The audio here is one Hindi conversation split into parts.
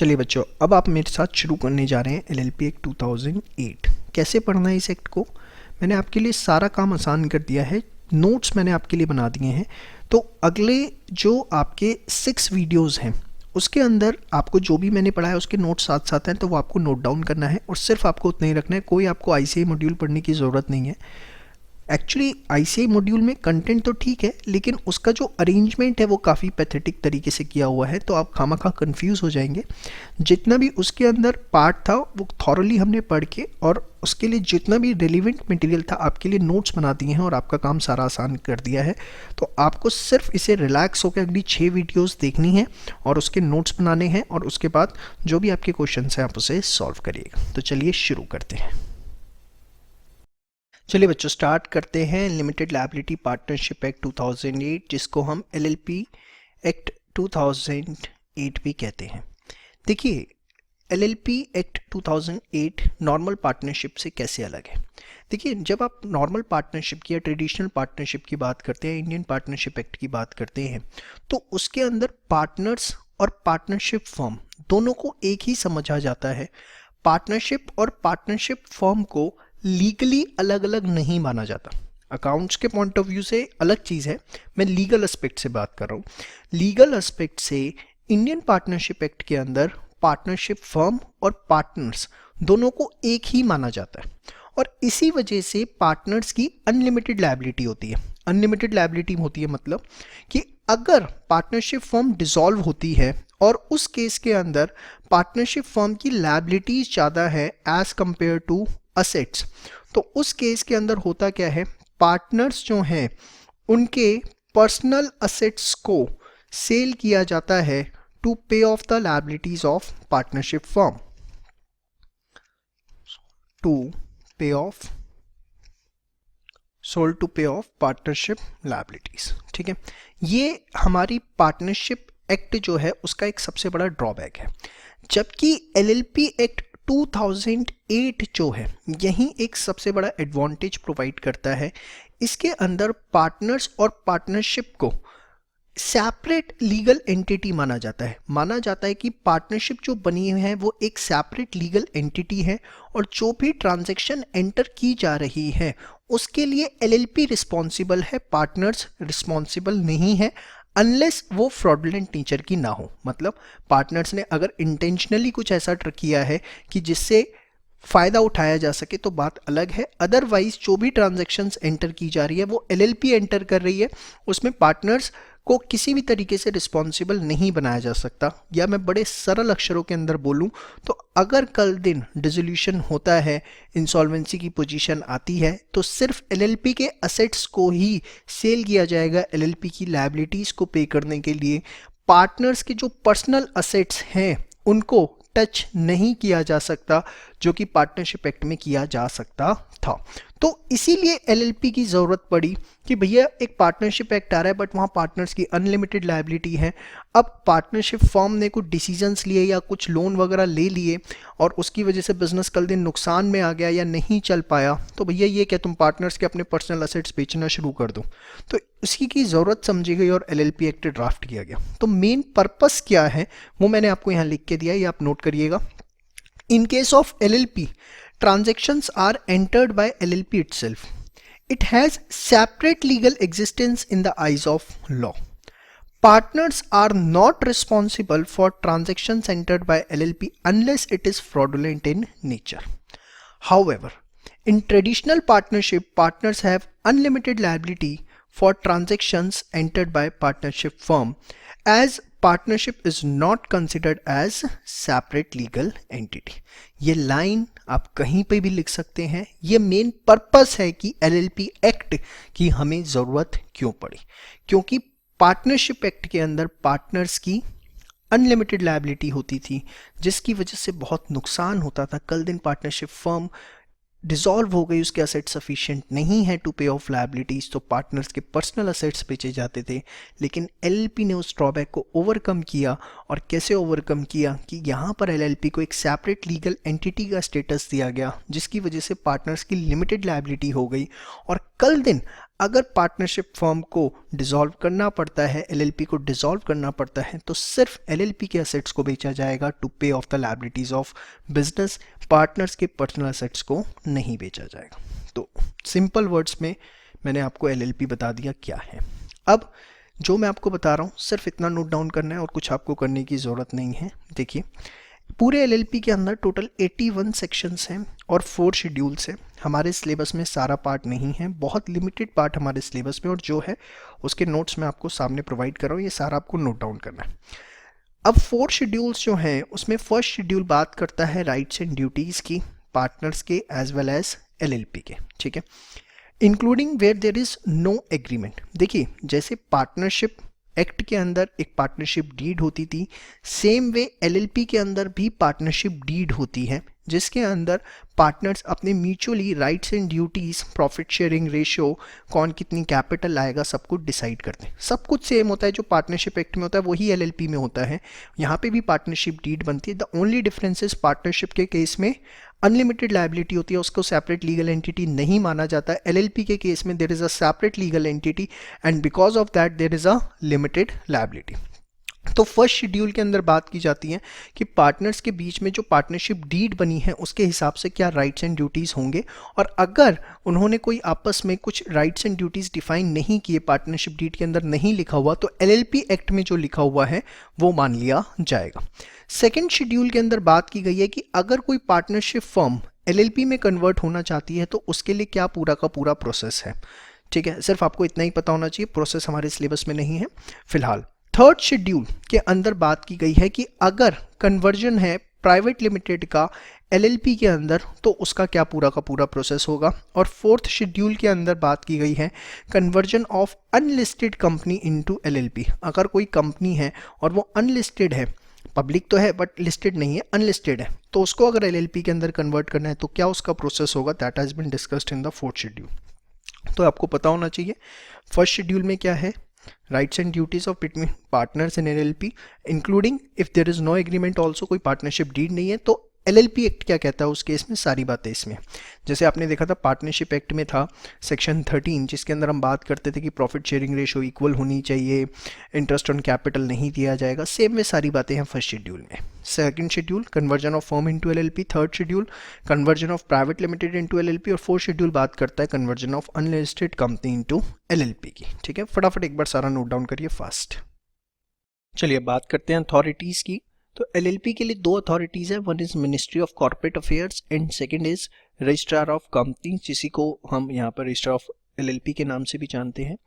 चलिए बच्चों, अब आप मेरे साथ शुरू करने जा रहे हैं एलएलपी एक्ट 2008। कैसे पढ़ना है इस एक्ट को, मैंने आपके लिए सारा काम आसान कर दिया है। नोट्स मैंने आपके लिए बना दिए हैं। तो अगले जो आपके 6 वीडियोस हैं उसके अंदर आपको जो भी मैंने पढ़ा है उसके नोट्स साथ साथ हैं, तो वो आपको नोट डाउन करना है और सिर्फ आपको उतना ही रखना है। कोई आपको आईसीआई मॉड्यूल पढ़ने की ज़रूरत नहीं है। एक्चुअली आईसीआई मॉड्यूल में कंटेंट तो ठीक है, लेकिन उसका जो अरेंजमेंट है वो काफ़ी पैथेटिक तरीके से किया हुआ है, तो आप खामखा कंफ्यूज हो जाएंगे। जितना भी उसके अंदर पार्ट था वो थॉरली हमने पढ़ के और उसके लिए जितना भी रिलेवेंट मटेरियल था आपके लिए नोट्स बना दिए हैं और आपका काम सारा आसान कर दिया है। तो आपको सिर्फ इसे रिलैक्स होकर अगली 6 वीडियोज़ देखनी है और उसके नोट्स बनाने हैं और उसके बाद जो भी आपके क्वेश्चन हैं आप उसे सॉल्व करिएगा। तो चलिए शुरू करते हैं। चलिए बच्चों, स्टार्ट करते हैं लिमिटेड लायबिलिटी पार्टनरशिप एक्ट 2008, जिसको हम एलएलपी एक्ट 2008 भी कहते हैं। देखिए, एलएलपी एक्ट 2008 नॉर्मल पार्टनरशिप से कैसे अलग है। देखिए, जब आप नॉर्मल पार्टनरशिप की या ट्रेडिशनल पार्टनरशिप की बात करते हैं, इंडियन पार्टनरशिप एक्ट की बात करते हैं, तो उसके अंदर पार्टनर्स और पार्टनरशिप फर्म दोनों को एक ही समझा जाता है। पार्टनरशिप और पार्टनरशिप फर्म को लीगली अलग अलग नहीं माना जाता। अकाउंट्स के पॉइंट ऑफ व्यू से अलग चीज़ है, मैं लीगल एस्पेक्ट से बात कर रहा हूँ। लीगल एस्पेक्ट से इंडियन पार्टनरशिप एक्ट के अंदर पार्टनरशिप फर्म और पार्टनर्स दोनों को एक ही माना जाता है और इसी वजह से पार्टनर्स की अनलिमिटेड लायबिलिटी होती है। अनलिमिटेड लायबिलिटी होती है मतलब कि अगर पार्टनरशिप फर्म डिसॉल्व होती है और उस केस के अंदर पार्टनरशिप फर्म की लायबिलिटीज ज़्यादा है एज कंपेयर टू असेट्स, तो उस केस के अंदर होता क्या है, पार्टनर्स जो हैं उनके पर्सनल असेट्स को सेल किया जाता है to pay off the liabilities of partnership firm, to pay off sold to pay off partnership liabilities. ठीक है, ये हमारी पार्टनरशिप एक्ट जो है उसका एक सबसे बड़ा ड्रॉबैक है। जबकि एलएलपी एक्ट 2008 जो है यही एक सबसे बड़ा एडवांटेज प्रोवाइड करता है। इसके अंदर पार्टनर्स और पार्टनरशिप को सेपरेट लीगल एंटिटी माना जाता है। माना जाता है कि पार्टनरशिप जो बनी हुई है वो एक सेपरेट लीगल एंटिटी है और जो भी ट्रांजैक्शन एंटर की जा रही है उसके लिए एलएलपी रिस्पॉन्सिबल है, पार्टनर्स रिस्पॉन्सिबल नहीं है, अनलेस वो फ्रॉडुलेंट नेचर की ना हो। मतलब पार्टनर्स ने अगर इंटेंशनली कुछ ऐसा किया है कि जिससे फ़ायदा उठाया जा सके तो बात अलग है। अदरवाइज जो भी ट्रांजैक्शंस एंटर की जा रही है वो एलएलपी एंटर कर रही है, उसमें पार्टनर्स को किसी भी तरीके से रिस्पॉन्सिबल नहीं बनाया जा सकता। या मैं बड़े सरल अक्षरों के अंदर बोलूं तो अगर कल दिन डिसोल्यूशन होता है, इंसॉल्वेंसी की पोजीशन आती है, तो सिर्फ एलएलपी के असेट्स को ही सेल किया जाएगा एलएलपी की लायबिलिटीज़ को पे करने के लिए। पार्टनर्स के जो पर्सनल असेट्स हैं उनको टच नहीं किया जा सकता, जो कि पार्टनरशिप एक्ट में किया जा सकता था। तो इसीलिए एलएलपी की ज़रूरत पड़ी कि भैया एक पार्टनरशिप एक्ट आ रहा है बट वहाँ पार्टनर्स की अनलिमिटेड लायबिलिटी है। अब पार्टनरशिप फर्म ने कुछ डिसीजंस लिए या कुछ लोन वगैरह ले लिए और उसकी वजह से बिजनेस कल दिन नुकसान में आ गया या नहीं चल पाया, तो भैया ये क्या तुम पार्टनर्स के अपने पर्सनल असेट्स बेचना शुरू कर दो। तो उसी की ज़रूरत समझी गई और एलएलपी एक्ट ड्राफ्ट किया गया। तो मेन पर्पस क्या है वो मैंने आपको यहाँ लिख के दिया है, ये आप नोट करिएगा। In case of LLP, transactions are entered by LLP itself. It has separate legal existence in the eyes of law. Partners are not responsible for transactions entered by LLP unless it is fraudulent in nature. However, in traditional partnership, partners have unlimited liability for transactions entered by partnership firm, as partnership is not considered as separate legal entity. ये लाइन आप कहीं पे भी लिख सकते हैं। ये मेन पर्पस है कि एलएलपी एक्ट की हमें ज़रूरत क्यों पड़ी, क्योंकि पार्टनरशिप एक्ट के अंदर पार्टनर्स की अनलिमिटेड लायबिलिटी होती थी, जिसकी वजह से बहुत नुकसान होता था। कल दिन पार्टनरशिप फर्म डिसॉल्व हो गई, उसके असेट सफिशिएंट नहीं है टू पे ऑफ लायबिलिटीज़, तो पार्टनर्स के पर्सनल असेट्स बेचे जाते थे। लेकिन एलएलपी ने उस ड्रॉबैक को ओवरकम किया। और कैसे ओवरकम किया कि यहाँ पर एलएलपी को एक सेपरेट लीगल एंटिटी का स्टेटस दिया गया, जिसकी वजह से पार्टनर्स की लिमिटेड लायबिलिटी हो गई। और कल दिन अगर पार्टनरशिप फर्म को डिसॉल्व करना पड़ता है, एलएलपी को डिसॉल्व करना पड़ता है, तो सिर्फ एलएलपी के असेट्स को बेचा जाएगा to pay off the liabilities of business, partners के पर्सनल असेट्स को नहीं बेचा जाएगा। तो सिंपल वर्ड्स में मैंने आपको एलएलपी बता दिया क्या है। अब जो मैं आपको बता रहा हूँ सिर्फ इतना नोट डाउन करना है और कुछ आपको करने की ज़रूरत नहीं है। देखिए, पूरे एलएलपी के अंदर टोटल 81 सेक्शंस हैं और 4 शेड्यूल्स हैं। हमारे सिलेबस में सारा पार्ट नहीं है, बहुत लिमिटेड पार्ट हमारे सिलेबस में, और जो है उसके नोट्स मैं आपको सामने प्रोवाइड कर रहा हूँ, ये सारा आपको नोट डाउन करना है। अब 4 शेड्यूल्स जो हैं उसमें फर्स्ट शेड्यूल बात करता है राइट्स एंड ड्यूटीज़ की, पार्टनर्स के एज वेल एज एलएलपी के, ठीक है, including where there is no agreement. देखिए, जैसे पार्टनरशिप एक्ट के अंदर एक पार्टनरशिप डीड होती थी, सेम वे एलएलपी के अंदर भी पार्टनरशिप डीड होती है, जिसके अंदर पार्टनर्स अपने mutually rights and duties, profit sharing ratio, कौन कितनी कैपिटल लाएगा, सब कुछ डिसाइड करते हैं। सब कुछ सेम होता है, जो पार्टनरशिप एक्ट में होता है वही एलएलपी में होता है। यहाँ पे भी पार्टनरशिप डीड बनती है। The only difference is partnership के केस में अनलिमिटेड लायबिलिटी होती है, उसको सेपरेट लीगल एंटिटी नहीं माना जाता है। एलएलपी के केस में there is a separate legal entity and because of that there is a limited liability. तो फर्स्ट शेड्यूल के अंदर बात की जाती है कि पार्टनर्स के बीच में जो पार्टनरशिप डीड बनी है उसके हिसाब से क्या राइट्स एंड ड्यूटीज़ होंगे, और अगर उन्होंने कोई आपस में कुछ राइट्स एंड ड्यूटीज़ डिफाइन नहीं किए, पार्टनरशिप डीड के अंदर नहीं लिखा हुआ, तो एलएलपी एक्ट में जो लिखा हुआ है वो मान लिया जाएगा। सेकेंड शेड्यूल के अंदर बात की गई है कि अगर कोई पार्टनरशिप फर्म एलएलपी में कन्वर्ट होना चाहती है तो उसके लिए क्या पूरा का पूरा प्रोसेस है, ठीक है। सिर्फ आपको इतना ही पता होना चाहिए, प्रोसेस हमारे सिलेबस में नहीं है फिलहाल। थर्ड शेड्यूल के अंदर बात की गई है कि अगर कन्वर्जन है प्राइवेट लिमिटेड का एलएलपी के अंदर तो उसका क्या पूरा का पूरा प्रोसेस होगा। और फोर्थ शेड्यूल के अंदर बात की गई है conversion of unlisted company into LLP. अगर कोई कंपनी है और वो अनलिस्टेड है, पब्लिक तो है बट लिस्टेड नहीं है, अनलिस्टेड है, तो उसको अगर एलएलपी के अंदर कन्वर्ट करना है तो क्या उसका प्रोसेस होगा, that has been discussed in the fourth schedule. तो आपको पता होना चाहिए फर्स्ट शेड्यूल में क्या है, rights and duties of between partners in LLP, including if there is no agreement also, कोई पार्टनरशिप डीड नहीं है तो एलएलपी एक्ट क्या कहता है उस केस में, सारी बातें इसमें। जैसे आपने देखा था पार्टनरशिप एक्ट में था सेक्शन 13, जिसके अंदर हम बात करते थे कि प्रॉफिट शेयरिंग रेशियो इक्वल होनी चाहिए, इंटरेस्ट ऑन कैपिटल नहीं दिया जाएगा, सेम में सारी बातें हैं फर्स्ट शेड्यूल में। Second schedule conversion of firm into LLP, third schedule conversion of private limited into LLP, और फोर्थ शेड्यूल बात करता है conversion of unlisted company into LLP की, ठीक है। फटाफट एक बार सारा नोट डाउन करिए फास्ट। चलिए बात करते हैं अथॉरिटीज़ की। तो एलएलपी के लिए 2 अथॉरिटीज़ है, one is ministry of corporate affairs and second is registrar of company, जिसी को हम यहाँ पर रजिस्ट्रार ऑफ एलएलपी के नाम से भी जानते हैं।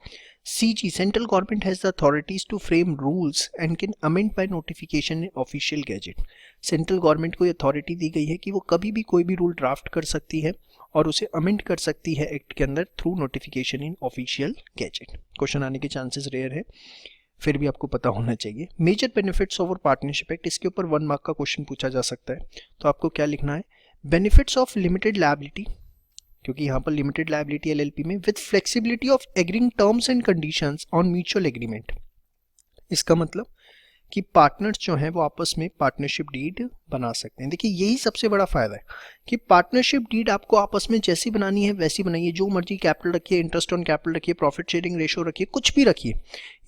CG central government has the authorities to frame rules and can amend by notification in official gazette. Central government को अथॉरिटी दी गई है कि वो कभी भी कोई भी रूल ड्राफ्ट कर सकती है और उसे अमेंड कर सकती है एक्ट के अंदर through notification in official gadget. Question आने के चांसेस रेयर है, फिर भी आपको पता होना चाहिए। Major benefits of partnership act, इसके ऊपर 1 मार्क का क्वेश्चन पूछा जा सकता है। तो आपको क्या लिखना है, बेनिफिट्स ऑफ लिमिटेड लायबिलिटी, क्योंकि यहाँ पर लिमिटेड लायबिलिटी एलएलपी में, with flexibility of agreeing terms and conditions on mutual agreement. इसका मतलब कि पार्टनर्स जो हैं वो आपस में पार्टनरशिप डीड बना सकते हैं। देखिए यही सबसे बड़ा फायदा है कि पार्टनरशिप डीड आपको आपस में जैसी बनानी है वैसी बनाइए, जो मर्जी कैपिटल रखिए, इंटरेस्ट ऑन कैपिटल रखिए, प्रॉफिट शेयरिंग रेशियो रखिए, कुछ भी रखिए।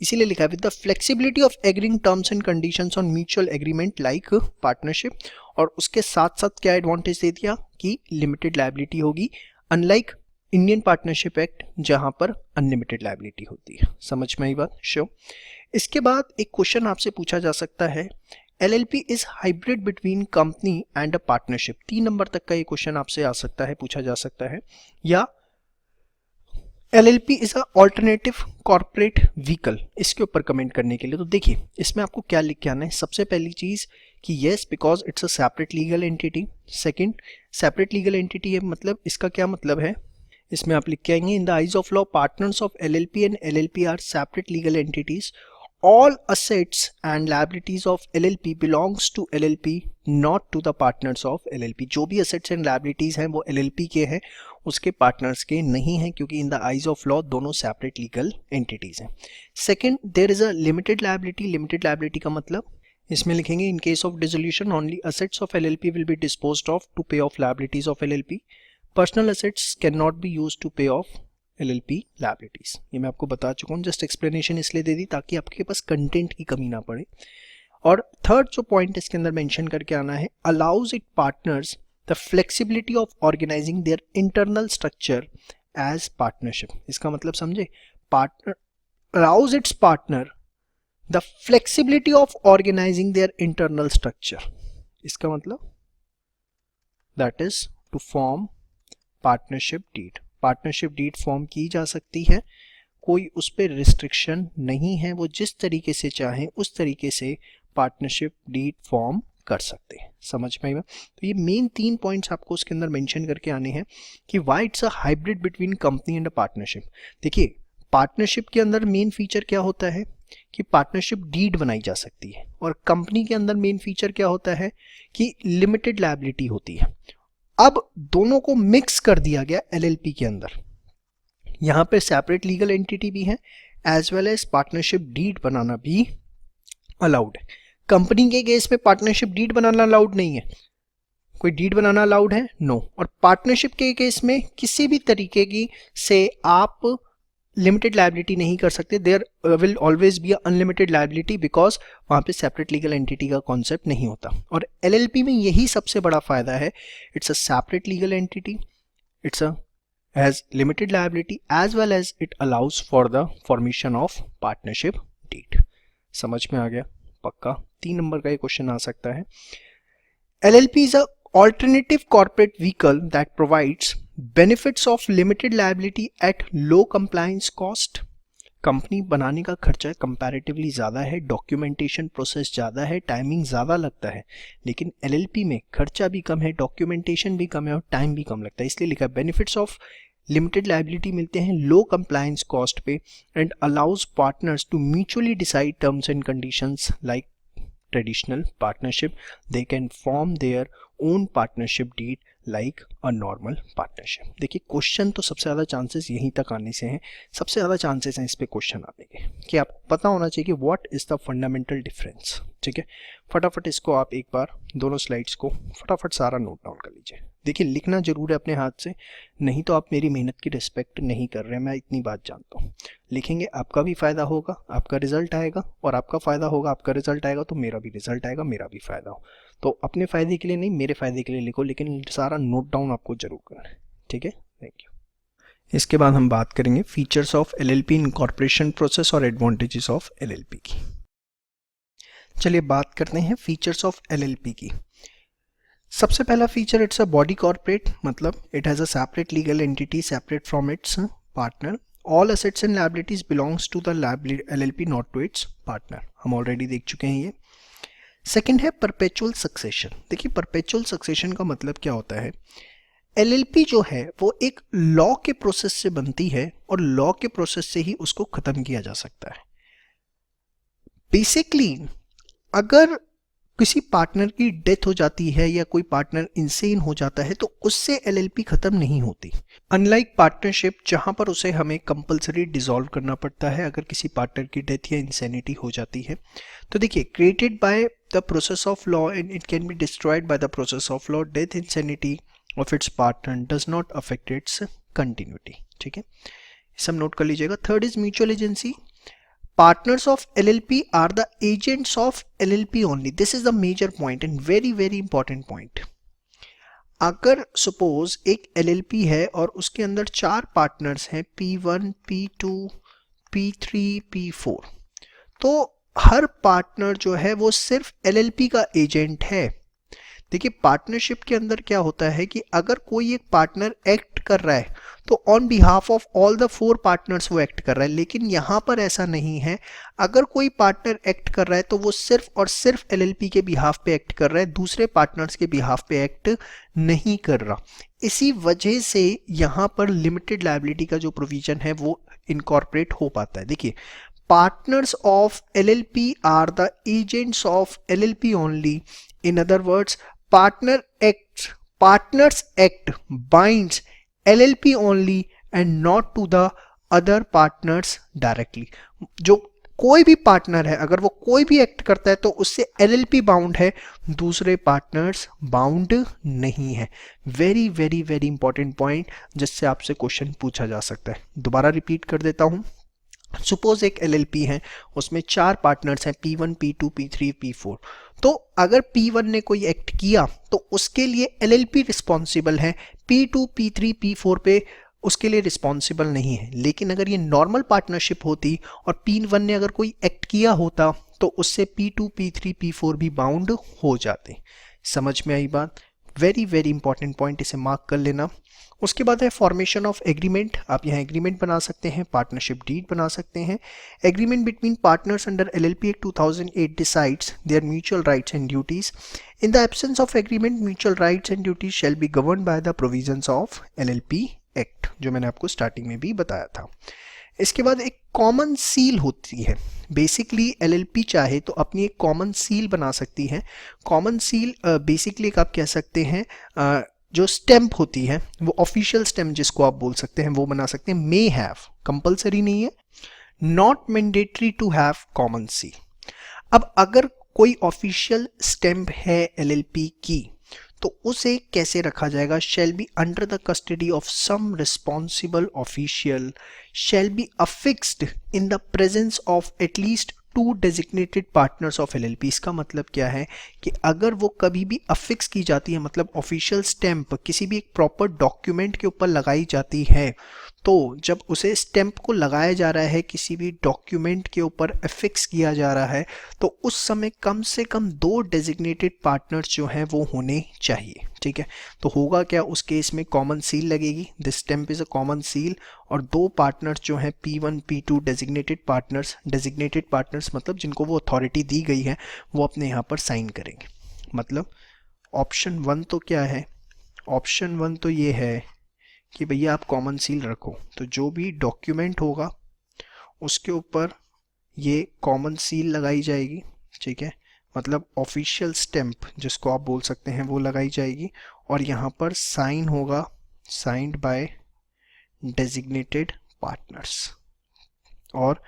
इसीलिए लिखा है with the flexibility of agreeing terms and conditions on mutual agreement like partnership. और उसके साथ साथ क्या एडवांटेज दे दिया कि लिमिटेड लायबिलिटी होगी, अनलाइक इंडियन पार्टनरशिप एक्ट जहां पर अनलिमिटेड लायबिलिटी होती है। समझ में आई बात? श्योर। इसके बाद एक क्वेश्चन आपसे पूछा जा सकता है, LLP is hybrid between company and a partnership. 3 number तक का ये क्वेश्चन आपसे आ सकता है, पूछा जा सकता है। या LLP is a alternative corporate vehicle, इसके ऊपर कमेंट करने के लिए। तो देखिए इसमें आपको क्या लिख के आना है, सबसे पहली चीज कि yes because it's a separate legal entity. Second, separate legal entity है मतलब इसका क्या मतलब है, इसमें आप लिख के आएंगे in the eyes of law partners of LLP and LLP are separate legal entities. All assets and liabilities of LLP belongs to LLP, not to the partners of LLP। जो भी assets and liabilities हैं वो LLP के हैं, उसके partners के नहीं हैं, क्योंकि in the eyes of law दोनों separate legal entities हैं। Second, there is a limited liability। limited liability का मतलब इसमें लिखेंगे in case of dissolution only assets of LLP will be disposed of to pay off liabilities of LLP। Personal assets cannot be used to pay off LLP liabilities. ये मैं आपको बता चुका हूँ, जस्ट एक्सप्लेनेशन इसलिए दे दी ताकि आपके पास कंटेंट की कमी ना पड़े। और थर्ड जो पॉइंट इसके अंदर मेंशन करके आना है, allows it partners the flexibility of organising their internal structure as partnership. इसका मतलब समझे, partner allows its partner the flexibility of organising their internal structure. इसका मतलब that is to form partnership deed. Partnership deed form की जा सकती है, कोई उस पर रिस्ट्रिक्शन नहीं है, वो जिस तरीके से चाहे उस तरीके से पार्टनरशिप डीड फॉर्म कर सकते हैं। समझ में आएगा? तो ये मेन 3 पॉइंट्स आपको उसके अंदर मेंशन करके आने हैं कि why it's a hybrid between company and a partnership. देखिए, पार्टनरशिप के अंदर मेन फीचर क्या होता है कि पार्टनरशिप डीड बनाई जा सकती है, और कंपनी के अंदर मेन फीचर क्या होता है कि लिमिटेड लायबिलिटी होती है। अब दोनों को मिक्स कर दिया गया LLP के अंदर। यहाँ पे सेपरेट लीगल एंटिटी भी है, as well as partnership deed बनाना भी अलाउड है। कंपनी के केस में पार्टनरशिप डीड बनाना अलाउड नहीं है। कोई डीड बनाना अलाउड है? नो। और पार्टनरशिप के केस में किसी भी तरीके की से आप लिमिटेड लायबिलिटी नहीं कर सकते। There will always be unlimited liability, because वहाँ पे सेपरेट लीगल एंटिटी का कॉन्सेप्ट नहीं होता। और LLP में यही सबसे बड़ा फायदा है, it's a separate legal entity, it's a has limited liability as well as it allows for the formation of partnership deed। समझ में आ गया? पक्का 3 नंबर का ये क्वेश्चन आ सकता है। LLP is a alternative corporate vehicle that provides benefits of limited liability at low compliance cost। Company बनाने का खर्चा कंपैरेटिवली ज़्यादा है, डॉक्यूमेंटेशन प्रोसेस ज़्यादा है, टाइमिंग ज़्यादा लगता है, लेकिन LLP में खर्चा भी कम है, डॉक्यूमेंटेशन भी कम है और टाइम भी कम लगता है। इसलिए लिखा है बेनिफिट्स ऑफ लिमिटेड लायबिलिटी मिलते हैं लो कंप्लायंस कॉस्ट पे, and allows partners to mutually decide terms and conditions like traditional partnership. They can form their own partnership deed like a normal partnership. देखिए, क्वेश्चन तो सबसे ज़्यादा चांसेस यहीं तक आने से हैं, सबसे ज़्यादा चांसेस हैं इस पे क्वेश्चन आने के, कि आपको पता होना चाहिए कि what is the fundamental difference. ठीक है, फटाफट इसको आप एक बार दोनों स्लाइड्स को फटाफट सारा नोट डाउन कर लीजिए। देखिए, लिखना जरूर है अपने हाथ से, नहीं तो आप मेरी मेहनत की रिस्पेक्ट नहीं कर रहे हैं, मैं इतनी बात जानता हूँ। लिखेंगे, आपका भी फ़ायदा होगा, आपका रिजल्ट आएगा, और आपका फ़ायदा होगा, आपका रिजल्ट आएगा, तो मेरा भी रिजल्ट आएगा, मेरा भी फ़ायदा हो। तो अपने फ़ायदे के लिए नहीं, मेरे फ़ायदे के लिए लिखो, लेकिन सारा नोट डाउन आपको जरूर करना है। ठीक है, थैंक यू। इसके बाद हम बात करेंगे features of LLP incorporation process और एडवांटेजेस ऑफ LLP की। चलिए बात करते हैं फीचर्स ऑफ LLP की। सबसे पहला feature, it's a body corporate, मतलब it has a separate legal entity separate from its partner. All assets and liabilities belongs to the LLP, not to its partner. हम ऑलरेडी देख चुके हैं ये। सेकेंड है परपेचुअल सक्सेशन। देखिए, परपेचुअल सक्सेशन का मतलब क्या होता है, LLP जो है वो एक लॉ के प्रोसेस से बनती है, और लॉ के प्रोसेस से ही उसको खत्म किया जा सकता है। बेसिकली अगर किसी पार्टनर की डेथ हो जाती है या कोई पार्टनर इंसेन हो जाता है, तो उससे LLP खत्म नहीं होती। अनलाइक पार्टनरशिप, जहां पर उसे हमें कंपलसरी डिसॉल्व करना पड़ता है अगर किसी पार्टनर की डेथ या इंसेनिटी हो जाती है। तो देखिए, created by the process of law and it can be destroyed by the process of law, death insanity of its partner does not affect it's continuity. ठीक है, सब नोट कर लीजिएगा। Third is mutual agency. Partners of LLP are the agents of LLP only. This is the major point and very very important point. अगर सपोज एक LLP है और उसके अंदर 4 पार्टनर्स हैं, P1, P2, P3, P4, तो हर पार्टनर जो है वो सिर्फ LLP का एजेंट है। देखिए, पार्टनरशिप के अंदर क्या होता है कि अगर कोई एक पार्टनर एक्ट कर रहा है तो on behalf of all the 4 partners वो एक्ट कर रहा है, लेकिन यहाँ पर ऐसा नहीं है। अगर कोई पार्टनर एक्ट कर रहा है तो वो सिर्फ और सिर्फ LLP के बिहाफ पे एक्ट कर रहा है, दूसरे पार्टनर्स के बिहाफ पे एक्ट नहीं कर रहा। इसी वजह से यहाँ पर लिमिटेड लायबिलिटी का जो प्रोविजन है वो इनकॉर्पोरेट हो पाता है। देखिए, partners of LLP are the agents of LLP only. In other words, partners act binds LLP only and not to the other partners directly. जो कोई भी पार्टनर है अगर वो कोई भी एक्ट करता है तो उससे एलएलपी बाउंड है, दूसरे पार्टनर्स बाउंड नहीं है। Very very very important point जिससे आपसे क्वेश्चन पूछा जा सकता है। दोबारा रिपीट कर देता हूं। सपोज एक एलएलपी है, उसमें 4 पार्टनर्स हैं P1 P2 P3 P4। तो अगर P1 ने कोई एक्ट किया तो उसके लिए एलएलपी रिस्पॉन्सिबल है, P2 P3 P4 पे उसके लिए रिस्पॉन्सिबल नहीं है। लेकिन अगर ये नॉर्मल पार्टनरशिप होती और P1 ने अगर कोई एक्ट किया होता तो उससे P2 P3 P4 भी बाउंड हो जाते। समझ में आई बात? वेरी वेरी इंपॉर्टेंट पॉइंट, इसे मार्क कर लेना। उसके बाद है फॉर्मेशन ऑफ एग्रीमेंट। आप यहाँ एग्रीमेंट बना सकते हैं, पार्टनरशिप डीड बना सकते हैं। Agreement between partners under LLP act 2008 decides there mutual rights and duties. In the absence of agreement mutual rights and duties shall be governed by the provisions of LLP act, जो मैंने आपको स्टार्टिंग में भी बताया था। इसके बाद एक कॉमन सील होती है। बेसिकली एलएलपी चाहे तो अपनी एक कॉमन सील बना सकती है। कॉमन सील बेसिकली एक आप कह सकते हैं जो स्टैम्प होती है, वो ऑफिशियल स्टैम्प जिसको आप बोल सकते हैं, वो बना सकते हैं। मे हैव, कंपलसरी नहीं है। Not mandatory to have common seal. अब अगर कोई ऑफिशियल स्टैम्प है एलएलपी की तो उसे कैसे रखा जाएगा? Shall be under the custody of some responsible official, shall be affixed in the presence of at least 2 designated partners of LLP. इसका मतलब क्या है कि अगर वो कभी भी अफिक्स की जाती है, मतलब ऑफिशियल स्टैम्प किसी भी एक प्रॉपर डॉक्यूमेंट के ऊपर लगाई जाती है, तो जब उसे स्टैम्प को लगाया जा रहा है, किसी भी डॉक्यूमेंट के ऊपर अफिक्स किया जा रहा है, तो उस समय कम से कम 2 डेजिग्नेटेड पार्टनर्स जो हैं वो होने चाहिए। ठीक है, तो होगा क्या उस केस में? कॉमन सील लगेगी, this stamp is a common seal, और 2 पार्टनर्स जो हैं P1 P2 डेजिग्नेटेड पार्टनर्स मतलब जिनको वो अथॉरिटी दी गई है, वो अपने यहाँ पर साइन करेंगे। मतलब ऑप्शन 1 तो क्या है? ऑप्शन 1 तो ये है कि भैया आप कॉमन सील रखो, तो जो भी डॉक्यूमेंट होगा उसके ऊपर ये कॉमन सील लगाई जाएगी। ठीक है, मतलब ऑफिशियल स्टैम्प जिसको आप बोल सकते हैं वो लगाई जाएगी, और यहाँ पर साइन होगा, साइंड बाय डेजिग्नेटेड पार्टनर्स, और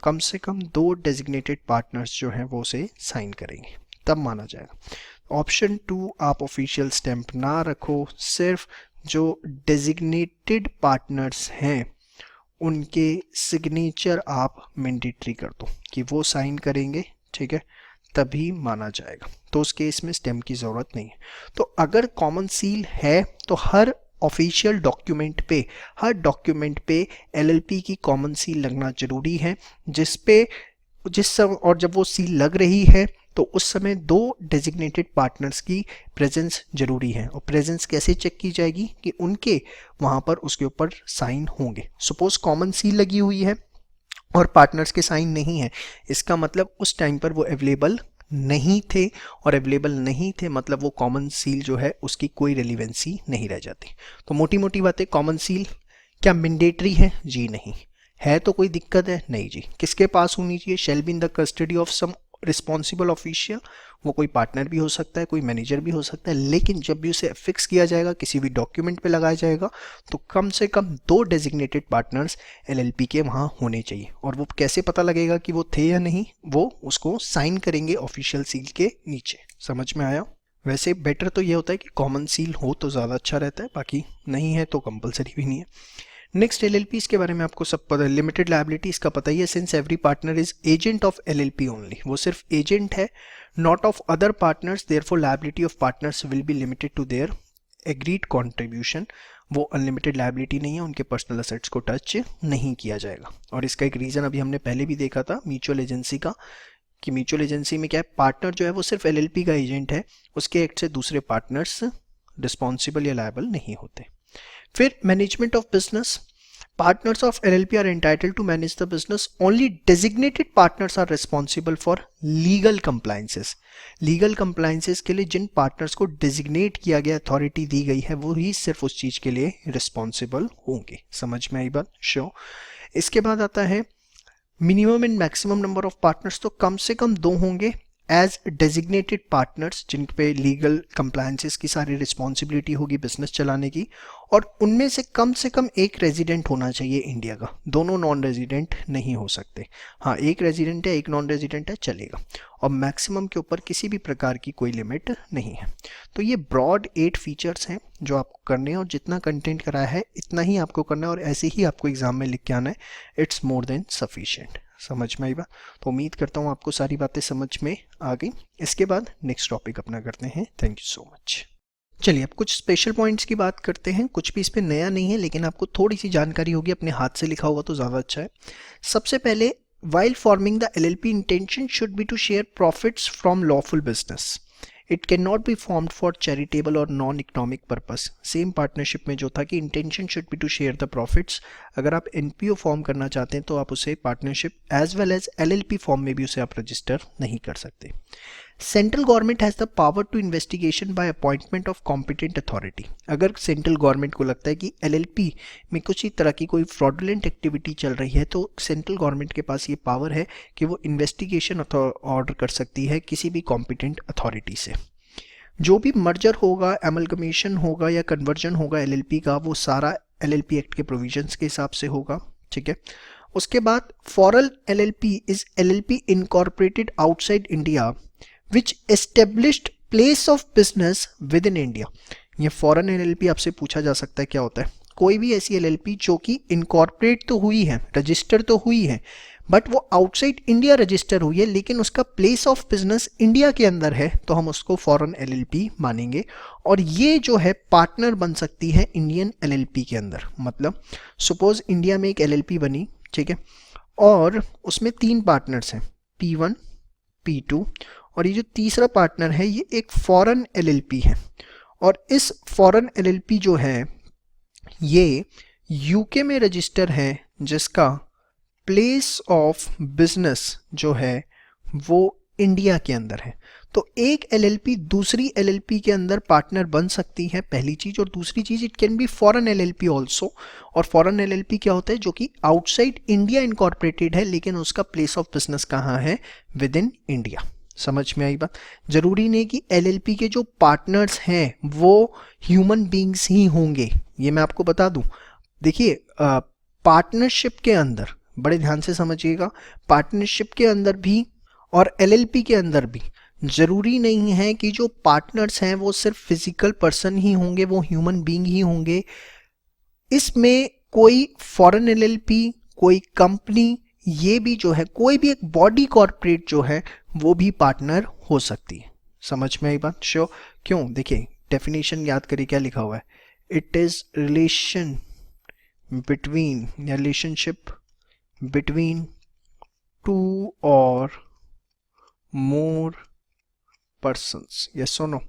कम से कम 2 डेजिग्नेटेड पार्टनर्स जो हैं वो उसे साइन करेंगे, तब माना जाएगा। ऑप्शन 2 आप ऑफिशियल स्टैम्प ना रखो, सिर्फ जो डेजिग्नेटेड पार्टनर्स हैं उनके सिग्नेचर आप मैंडेटरी कर दो कि वो साइन करेंगे। ठीक है, तभी माना जाएगा, तो उस केस में स्टैम्प की ज़रूरत नहीं है। तो अगर कॉमन सील है तो हर ऑफिशियल डॉक्यूमेंट पे एलएलपी की कॉमन सील लगना जरूरी है, और जब वो सील लग रही है तो उस समय 2 डेजिग्नेटेड पार्टनर्स की प्रेजेंस जरूरी है। और प्रेजेंस कैसे चेक की जाएगी? कि उनके वहाँ पर उसके ऊपर साइन होंगे। सपोज कॉमन सील लगी हुई है और पार्टनर्स के साइन नहीं है, इसका मतलब उस टाइम पर वो अवेलेबल नहीं थे, और अवेलेबल नहीं थे मतलब वो कॉमन सील जो है उसकी कोई रेलिवेंसी नहीं रह जाती। तो मोटी मोटी बातें, कॉमन सील क्या मैंडेटरी है? जी नहीं है। तो कोई दिक्कत है? नहीं जी। किसके पास होनी चाहिए? Shall be in the custody of some responsible official, वो कोई पार्टनर भी हो सकता है, कोई मैनेजर भी हो सकता है, लेकिन जब भी उसे फिक्स किया जाएगा, किसी भी डॉक्यूमेंट पे लगाया जाएगा, तो कम से कम 2 डेजिग्नेटेड पार्टनर्स एलएलपी के वहाँ होने चाहिए। और वो कैसे पता लगेगा कि वो थे या नहीं? वो उसको साइन करेंगे ऑफिशियल सील के नीचे। समझ में आया? वैसे बेटर तो ये होता है कि कॉमन सील हो तो ज़्यादा अच्छा रहता है, बाकी नहीं है तो कंपलसरी भी नहीं है। नेक्स्ट एलएलपी के बारे में आपको सब पता है। लिमिटेड लायबिलिटी इसका पता ही है, since every partner is agent of LLP only, वो सिर्फ एजेंट है, not of other partners, therefore liability of partners will be limited to their agreed contribution. वो अनलिमिटेड लायबिलिटी नहीं है, उनके पर्सनल असेट्स को टच नहीं किया जाएगा। और इसका एक रीज़न अभी हमने पहले भी देखा था म्यूचुअल एजेंसी का, कि म्यूचुअल एजेंसी में क्या है, पार्टनर जो है वो सिर्फ एलएलपी का एजेंट है, उसके एक्ट से दूसरे पार्टनर्स रिस्पॉन्सिबल या लायबल नहीं होते। फिर management of business, partners of LLP are entitled to manage the business. Only designated partners are responsible for legal compliances. Legal compliances के लिए जिन partners को designate किया गया, authority दी गई है, वो ही सिर्फ उस चीज के लिए responsible होंगे। समझ में आई बात? श्योर। इसके बाद आता है minimum and maximum number of partners, तो कम से कम 2 होंगे एज डेजिग्नेटेड पार्टनर्स, जिन पे लीगल कंप्लायंसेस की सारी रिस्पॉन्सिबिलिटी होगी बिजनेस चलाने की, और उनमें से कम एक रेजिडेंट होना चाहिए इंडिया का, दोनों नॉन रेजिडेंट नहीं हो सकते। हाँ, एक रेजिडेंट है एक नॉन रेजिडेंट है चलेगा, और मैक्सिमम के ऊपर किसी भी प्रकार की कोई लिमिट नहीं है। तो ये ब्रॉड 8 फीचर्स हैं जो आपको करने हैं, और जितना कंटेंट कराया है इतना ही आपको करना है, और ऐसे ही आपको एग्जाम में लिख के आना है। It's more than sufficient. समझ में आई बात? तो उम्मीद करता हूँ आपको सारी बातें समझ में आ गई। इसके बाद नेक्स्ट टॉपिक अपना करते हैं। Thank you so much. चलिए अब कुछ स्पेशल पॉइंट्स की बात करते हैं। कुछ भी इस पे नया नहीं है, लेकिन आपको थोड़ी सी जानकारी होगी, अपने हाथ से लिखा होगा तो ज़्यादा अच्छा है। सबसे पहले, while forming the LLP, intention should be to share profits from lawful business. It cannot be formed for charitable or non-economic purpose. Same partnership में जो था कि intention should be to share the profits. अगर आप एनपीओ फॉर्म करना चाहते हैं तो आप उसे partnership as well as LLP form में भी उसे आप रजिस्टर नहीं कर सकते। Central government has the power to investigation by appointment of competent authority. अगर सेंट्रल गवर्नमेंट को लगता है कि एलएलपी में कुछ ही तरह की कोई फ्रॉडुलेंट एक्टिविटी चल रही है, तो सेंट्रल गवर्नमेंट के पास ये पावर है कि वो इन्वेस्टिगेशन ऑर्डर कर सकती है किसी भी कॉम्पिटेंट अथॉरिटी से। जो भी मर्जर होगा, एमलगमेशन होगा या कन्वर्जन होगा एलएलपी का, वो सारा एलएलपी एक्ट के प्रोविजंस के हिसाब से होगा। ठीक है। उसके बाद foreign LLP is LLP incorporated outside India which established place of business with in India. ये फॉरेन एलएलपी आपसे पूछा जा सकता है क्या होता है। कोई भी ऐसी एलएलपी जो कि इनकॉर्पोरेट तो हुई है, रजिस्टर तो हुई है, बट वो आउटसाइड इंडिया रजिस्टर हुई है, लेकिन उसका प्लेस ऑफ बिजनेस इंडिया के अंदर है, तो हम उसको फॉरेन एलएलपी मानेंगे। और ये जो है पार्टनर बन सकती है इंडियन एलएलपी के अंदर। मतलब सपोज इंडिया में एक एलएलपी बनी, ठीक है, और उसमें 3 पार्टनर्स हैं, P1, P2, और ये जो तीसरा पार्टनर है ये एक फॉरेन एलएलपी है। और इस फॉरेन एलएलपी जो है ये यूके में रजिस्टर है, जिसका प्लेस ऑफ बिजनेस जो है वो इंडिया के अंदर है। तो एक एलएलपी दूसरी एलएलपी के अंदर पार्टनर बन सकती है, पहली चीज। और दूसरी चीज, it can be foreign LLP also. और फॉरेन एलएलपी क्या होता है, जो कि आउटसाइड इंडिया इनकॉर्पोरेटेड है, लेकिन उसका प्लेस ऑफ बिजनेस कहाँ है, विद इन इंडिया। समझ में आई बात? जरूरी नहीं कि एलएलपी के जो पार्टनर्स हैं वो ह्यूमन बींग्स ही होंगे, ये मैं आपको बता दूं। देखिए, पार्टनरशिप के अंदर बड़े ध्यान से समझिएगा, पार्टनरशिप के अंदर भी और एलएलपी के अंदर भी जरूरी नहीं है कि जो पार्टनर्स हैं वो सिर्फ फिजिकल पर्सन ही होंगे, वो ह्यूमन बीइंग ही होंगे। इसमें कोई फॉरेन एलएलपी, कोई कंपनी, ये भी जो है कोई भी एक बॉडी कॉर्पोरेट जो है वो भी पार्टनर हो सकती है। समझ में आई बात? श्योर? क्यों? देखिए डेफिनेशन याद करिए क्या लिखा हुआ है। इट इज रिलेशन बिटवीन या relationship between 2 or more persons। Yes और नो?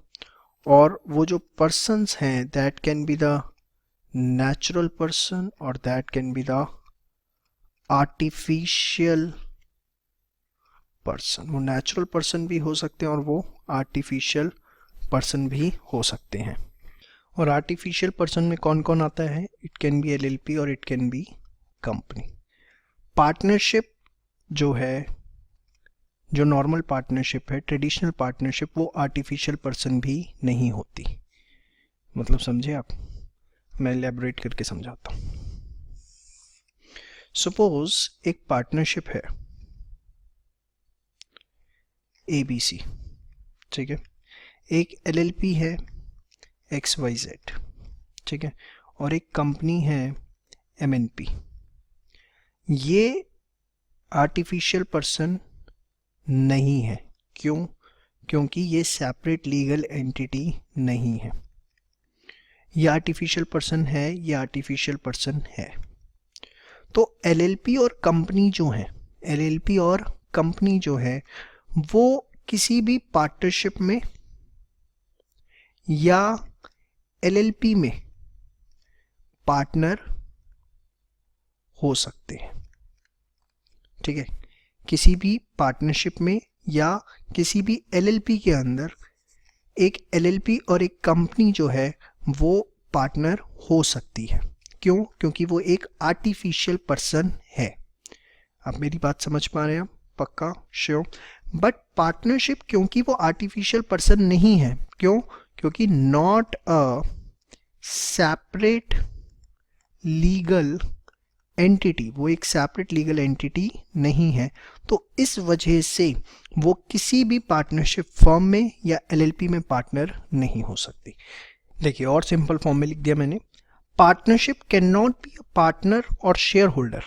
और वो जो persons हैं that can be the natural person और that can be the artificial person। वो natural person भी हो सकते हैं और वो artificial person भी हो सकते हैं। और artificial person में कौन कौन आता है? It can be LLP और it can be company। Partnership जो है, जो नॉर्मल पार्टनरशिप है, ट्रेडिशनल पार्टनरशिप, वो आर्टिफिशियल पर्सन भी नहीं होती। मतलब समझे आप? मैं एलैबोरेट करके समझाता हूँ। सपोज एक पार्टनरशिप है ABC, ठीक है, एक LLP है XYZ, ठीक है, और एक कंपनी है MNP। ये आर्टिफिशियल पर्सन नहीं है। क्यों? क्योंकि ये सेपरेट लीगल एंटिटी नहीं है। ये आर्टिफिशियल पर्सन है, ये आर्टिफिशियल पर्सन है। तो LLP और कंपनी जो है, LLP और कंपनी जो है वो किसी भी पार्टनरशिप में या LLP में पार्टनर हो सकते हैं। ठीक है, किसी भी पार्टनरशिप में या किसी भी LLP के अंदर एक LLP और एक कंपनी जो है वो पार्टनर हो सकती है। क्यों? क्योंकि वो एक आर्टिफिशियल पर्सन है। आप मेरी बात समझ पा रहे हैं? पक्का? श्योर? बट पार्टनरशिप क्योंकि वो आर्टिफिशियल पर्सन नहीं है, क्यों? क्योंकि not a separate legal entity, वो एक सेपरेट लीगल एंटिटी नहीं है, तो इस वजह से वो किसी भी पार्टनरशिप फर्म में या एलएलपी में पार्टनर नहीं हो सकती। देखिए और सिंपल फॉर्म में लिख दिया मैंने, partnership can not be a partner और share holder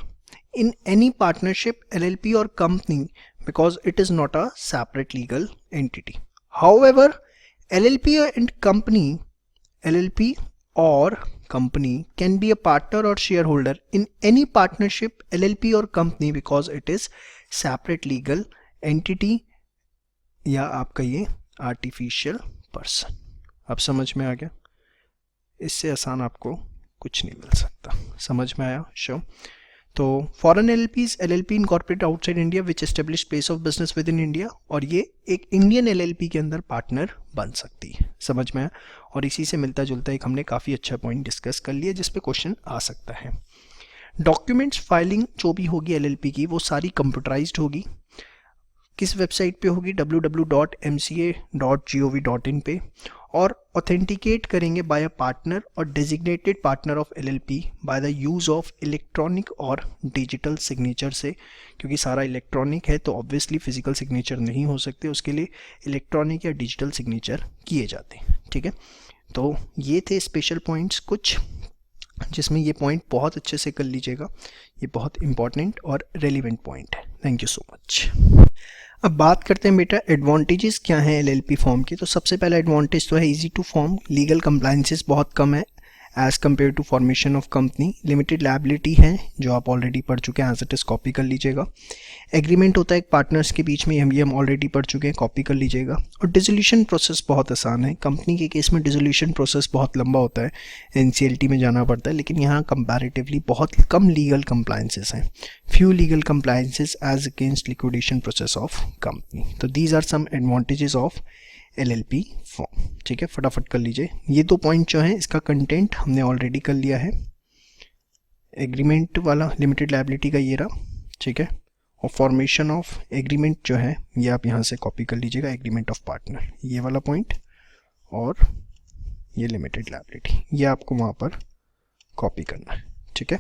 in any partnership, LLP or company because it is not a separate legal entity. However, LLP or company can be a partner or shareholder in any partnership, LLP or company because it is separate legal entity या आप कहिए artificial person। अब समझ में आ गया? इससे आसान आपको कुछ नहीं मिल सकता। समझ में आया? श्योर। तो foreign एलएलपीज, LLP incorporate outside India which establish place of business with in India, और ये एक इंडियन एलएलपी के अंदर पार्टनर बन सकती है। समझ में आया? और इसी से मिलता जुलता एक हमने काफ़ी अच्छा पॉइंट डिस्कस कर लिया जिस पे क्वेश्चन आ सकता है। डॉक्यूमेंट्स फाइलिंग जो भी होगी एलएलपी की वो सारी कंप्यूटराइज्ड होगी। किस वेबसाइट पे होगी? www.mca.gov.in पे, और ऑथेंटिकेट करेंगे बाय अ पार्टनर और designated partner of LLP by the use of electronic और डिजिटल सिग्नेचर से, क्योंकि सारा इलेक्ट्रॉनिक है तो ऑब्वियसली फिजिकल सिग्नेचर नहीं हो सकते, उसके लिए इलेक्ट्रॉनिक या डिजिटल सिग्नेचर किए जाते हैं। ठीक है, तो ये थे स्पेशल पॉइंट्स कुछ जिसमें ये पॉइंट बहुत अच्छे से कर लीजिएगा, ये बहुत इंपॉर्टेंट और रेलिवेंट पॉइंट है। Thank you so much. अब बात करते हैं बेटा एडवांटेजेस क्या हैं एलएलपी फॉर्म के। तो सबसे पहला एडवांटेज तो है easy to form, legal compliances बहुत कम है as compare to formation of company. Limited liability है जो आप ऑलरेडी पढ़ चुके हैं, एज इट इज़ कॉपी कर लीजिएगा। एग्रीमेंट होता है एक पार्टनर्स के बीच में, हम ऑलरेडी पढ़ चुके हैं, कॉपी कर लीजिएगा। और डिसोल्यूशन प्रोसेस बहुत आसान है। कंपनी के केस में डिसोल्यूशन प्रोसेस बहुत लंबा होता है, एनसीएलटी में जाना पड़ता है, लेकिन यहाँ कंपैरेटिवली बहुत कम लीगल कंप्लायंसेस हैं, few legal compliances as against liquidation process of company. तो these are some advantages of LLP form. ठीक है, फटाफट कर लीजिए। ये दो पॉइंट जो है इसका कंटेंट हमने ऑलरेडी कर लिया है, एग्रीमेंट वाला लिमिटेड लायबिलिटी का ये रहा। ठीक है, और फॉर्मेशन ऑफ एग्रीमेंट जो है ये आप यहाँ से कॉपी कर लीजिएगा, एग्रीमेंट ऑफ पार्टनर ये वाला पॉइंट, और ये लिमिटेड लायबिलिटी ये आपको वहाँ पर कॉपी करना है। ठीक है,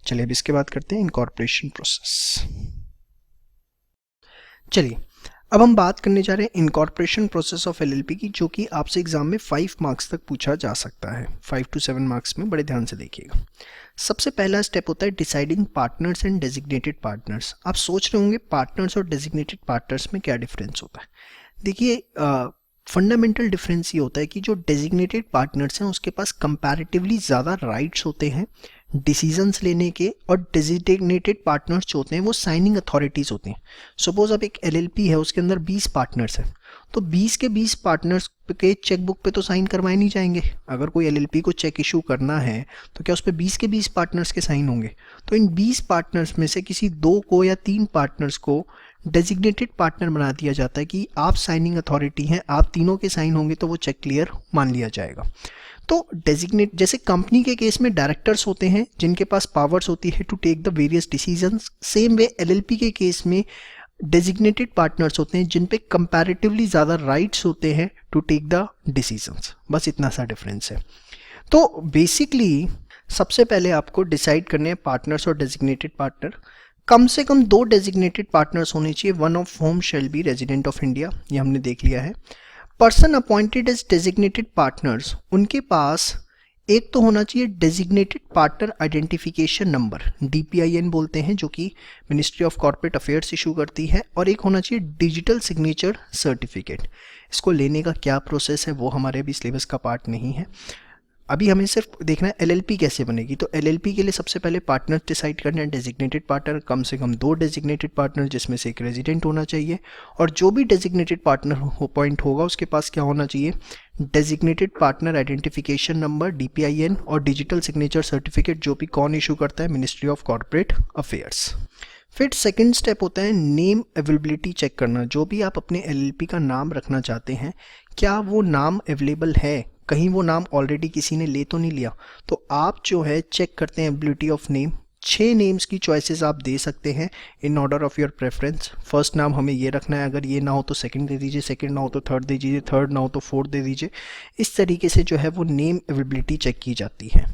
चलिए अब इसके बाद करते हैं इनकॉर्पोरेशन प्रोसेस। चलिए अब हम बात करने जा रहे हैं इनकॉर्पोरेशन प्रोसेस ऑफ एलएलपी की, जो कि आपसे एग्जाम में 5 मार्क्स तक पूछा जा सकता है, 5 to 7 मार्क्स में। बड़े ध्यान से देखिएगा। सबसे पहला स्टेप होता है deciding partners and designated partners. आप सोच रहे होंगे पार्टनर्स और डेजिग्नेटेड पार्टनर्स में क्या डिफरेंस होता है। देखिए फंडामेंटल डिफरेंस ये होता है कि जो डेजिग्नेटेड पार्टनर्स हैं उसके पास कंपैरेटिवली ज़्यादा राइट्स होते हैं डिसीजंस लेने के, और डेजिग्नेटेड पार्टनर्स जो होते हैं वो साइनिंग अथॉरिटीज़ होते हैं। सपोज अब एक एलएलपी है, उसके अंदर 20 पार्टनर्स हैं, तो 20 के 20 पार्टनर्स के चेकबुक पे तो साइन करवाए नहीं जाएंगे। अगर कोई एलएलपी को चेक इशू करना है तो क्या उस पर 20 के 20 पार्टनर्स के साइन होंगे? तो इन 20 पार्टनर्स में से किसी 2 को या 3 पार्टनर्स को डेजिग्नेटेड पार्टनर बना दिया जाता है कि आप साइनिंग अथॉरिटी हैं, आप तीनों के साइन होंगे तो वो चेक क्लियर मान लिया जाएगा। तो डेजिग्नेट, जैसे कंपनी के केस में डायरेक्टर्स होते हैं जिनके पास पावर्स होती है to take the various decisions, same way LLP के केस में डेजिग्नेटेड पार्टनर्स होते हैं जिन पे कंपैरेटिवली ज़्यादा राइट्स होते हैं टू टेक द डिसीजंस। बस इतना सा डिफरेंस है। तो बेसिकली सबसे पहले आपको डिसाइड करने हैं पार्टनर्स और डेजिग्नेटेड पार्टनर। कम से कम 2 डेजिग्नेटेड पार्टनर्स होने चाहिए, one of home shall be resident of India, ये हमने देख लिया है। Person appointed as designated partners, उनके पास एक तो होना चाहिए designated partner identification number, DPIN बोलते हैं, जो कि ministry of corporate affairs issue करती है, और एक होना चाहिए डिजिटल सिग्नेचर सर्टिफिकेट। इसको लेने का क्या प्रोसेस है वो हमारे अभी सिलेबस का पार्ट नहीं है। अभी हमें सिर्फ देखना है एलएलपी कैसे बनेगी। तो एलएलपी के लिए सबसे पहले पार्टनर डिसाइड करना है, डेजिग्नेटेड पार्टनर, कम से कम 2 डेजिग्नेटेड पार्टनर जिसमें से एक रेजिडेंट होना चाहिए, और जो भी डेजिग्नेटेड पार्टनर पॉइंट होगा उसके पास क्या होना चाहिए, designated partner identification number DPIN और डिजिटल सिग्नेचर सर्टिफिकेट, जो भी कौन इशू करता है, मिनिस्ट्री ऑफ कॉर्पोरेट अफेयर्स। फिर सेकंड स्टेप होता है नेम अवेलेबिलिटी चेक करना। जो भी आप अपने एलएलपी का नाम रखना चाहते हैं, क्या वो नाम अवेलेबल है, कहीं वो नाम ऑलरेडी किसी ने ले तो नहीं लिया। तो आप जो है चेक करते हैं एबिलिटी ऑफ नेम, 6 नेम्स की चॉइसेस आप दे सकते हैं in order of your preference. First नाम हमें ये रखना है, अगर ये ना हो तो सेकंड दे दीजिए, सेकंड ना हो तो थर्ड दे दीजिए, थर्ड ना हो तो फोर्थ दे दीजिए। इस तरीके से जो है वो नेम अवेलेबिलिटी चेक की जाती है।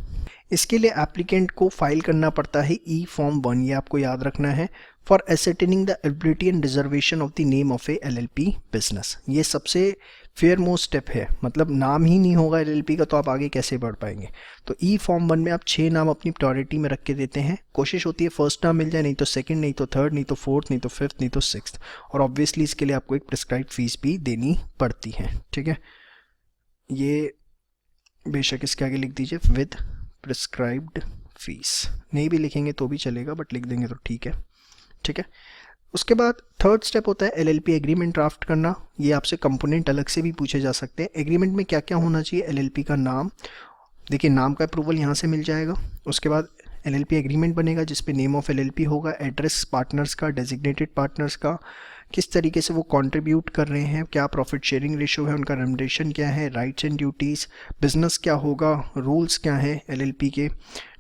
इसके लिए एप्लीकेंट को फाइल करना पड़ता है ई फॉर्म 1, ये आपको याद रखना है, for ascertaining the eligibility and reservation of the name of a LLP business. ये सबसे फेयर मोस्ट स्टेप है, मतलब नाम ही नहीं होगा एलएलपी का तो आप आगे कैसे बढ़ पाएंगे। तो ई फॉर्म 1 में आप 6 नाम अपनी प्रायोरिटी में रख के देते हैं। कोशिश होती है फर्स्ट नाम मिल जाए, नहीं तो सेकंड, नहीं तो थर्ड, नहीं तो फोर्थ, नहीं तो फिफ्थ, नहीं तो सिक्स्थ। और ऑब्वियसली इसके लिए आपको एक प्रिस्क्राइब्ड फीस भी देनी पड़ती है। ठीक है, ये बेशक इसके आगे लिख दीजिए विद प्रिस्क्राइब्ड फीस, नहीं भी लिखेंगे तो भी चलेगा बट लिख देंगे तो ठीक है। ठीक है, उसके बाद थर्ड स्टेप होता है एलएलपी एग्रीमेंट ड्राफ्ट करना। ये आपसे कंपोनेंट अलग से भी पूछे जा सकते हैं। एग्रीमेंट में क्या क्या होना चाहिए, एलएलपी का नाम, देखिए नाम का अप्रूवल यहाँ से मिल जाएगा। उसके बाद एलएलपी एग्रीमेंट बनेगा जिसपे नेम ऑफ एलएलपी होगा, एड्रेस पार्टनर्स का, डेजिग्नेटेड पार्टनर्स का, किस तरीके से वो कंट्रीब्यूट कर रहे हैं, क्या प्रॉफिट शेयरिंग रेशियो है, उनका रेमुनरेशन क्या है, राइट्स एंड ड्यूटीज़, बिजनेस क्या होगा, रूल्स क्या है एलएलपी के,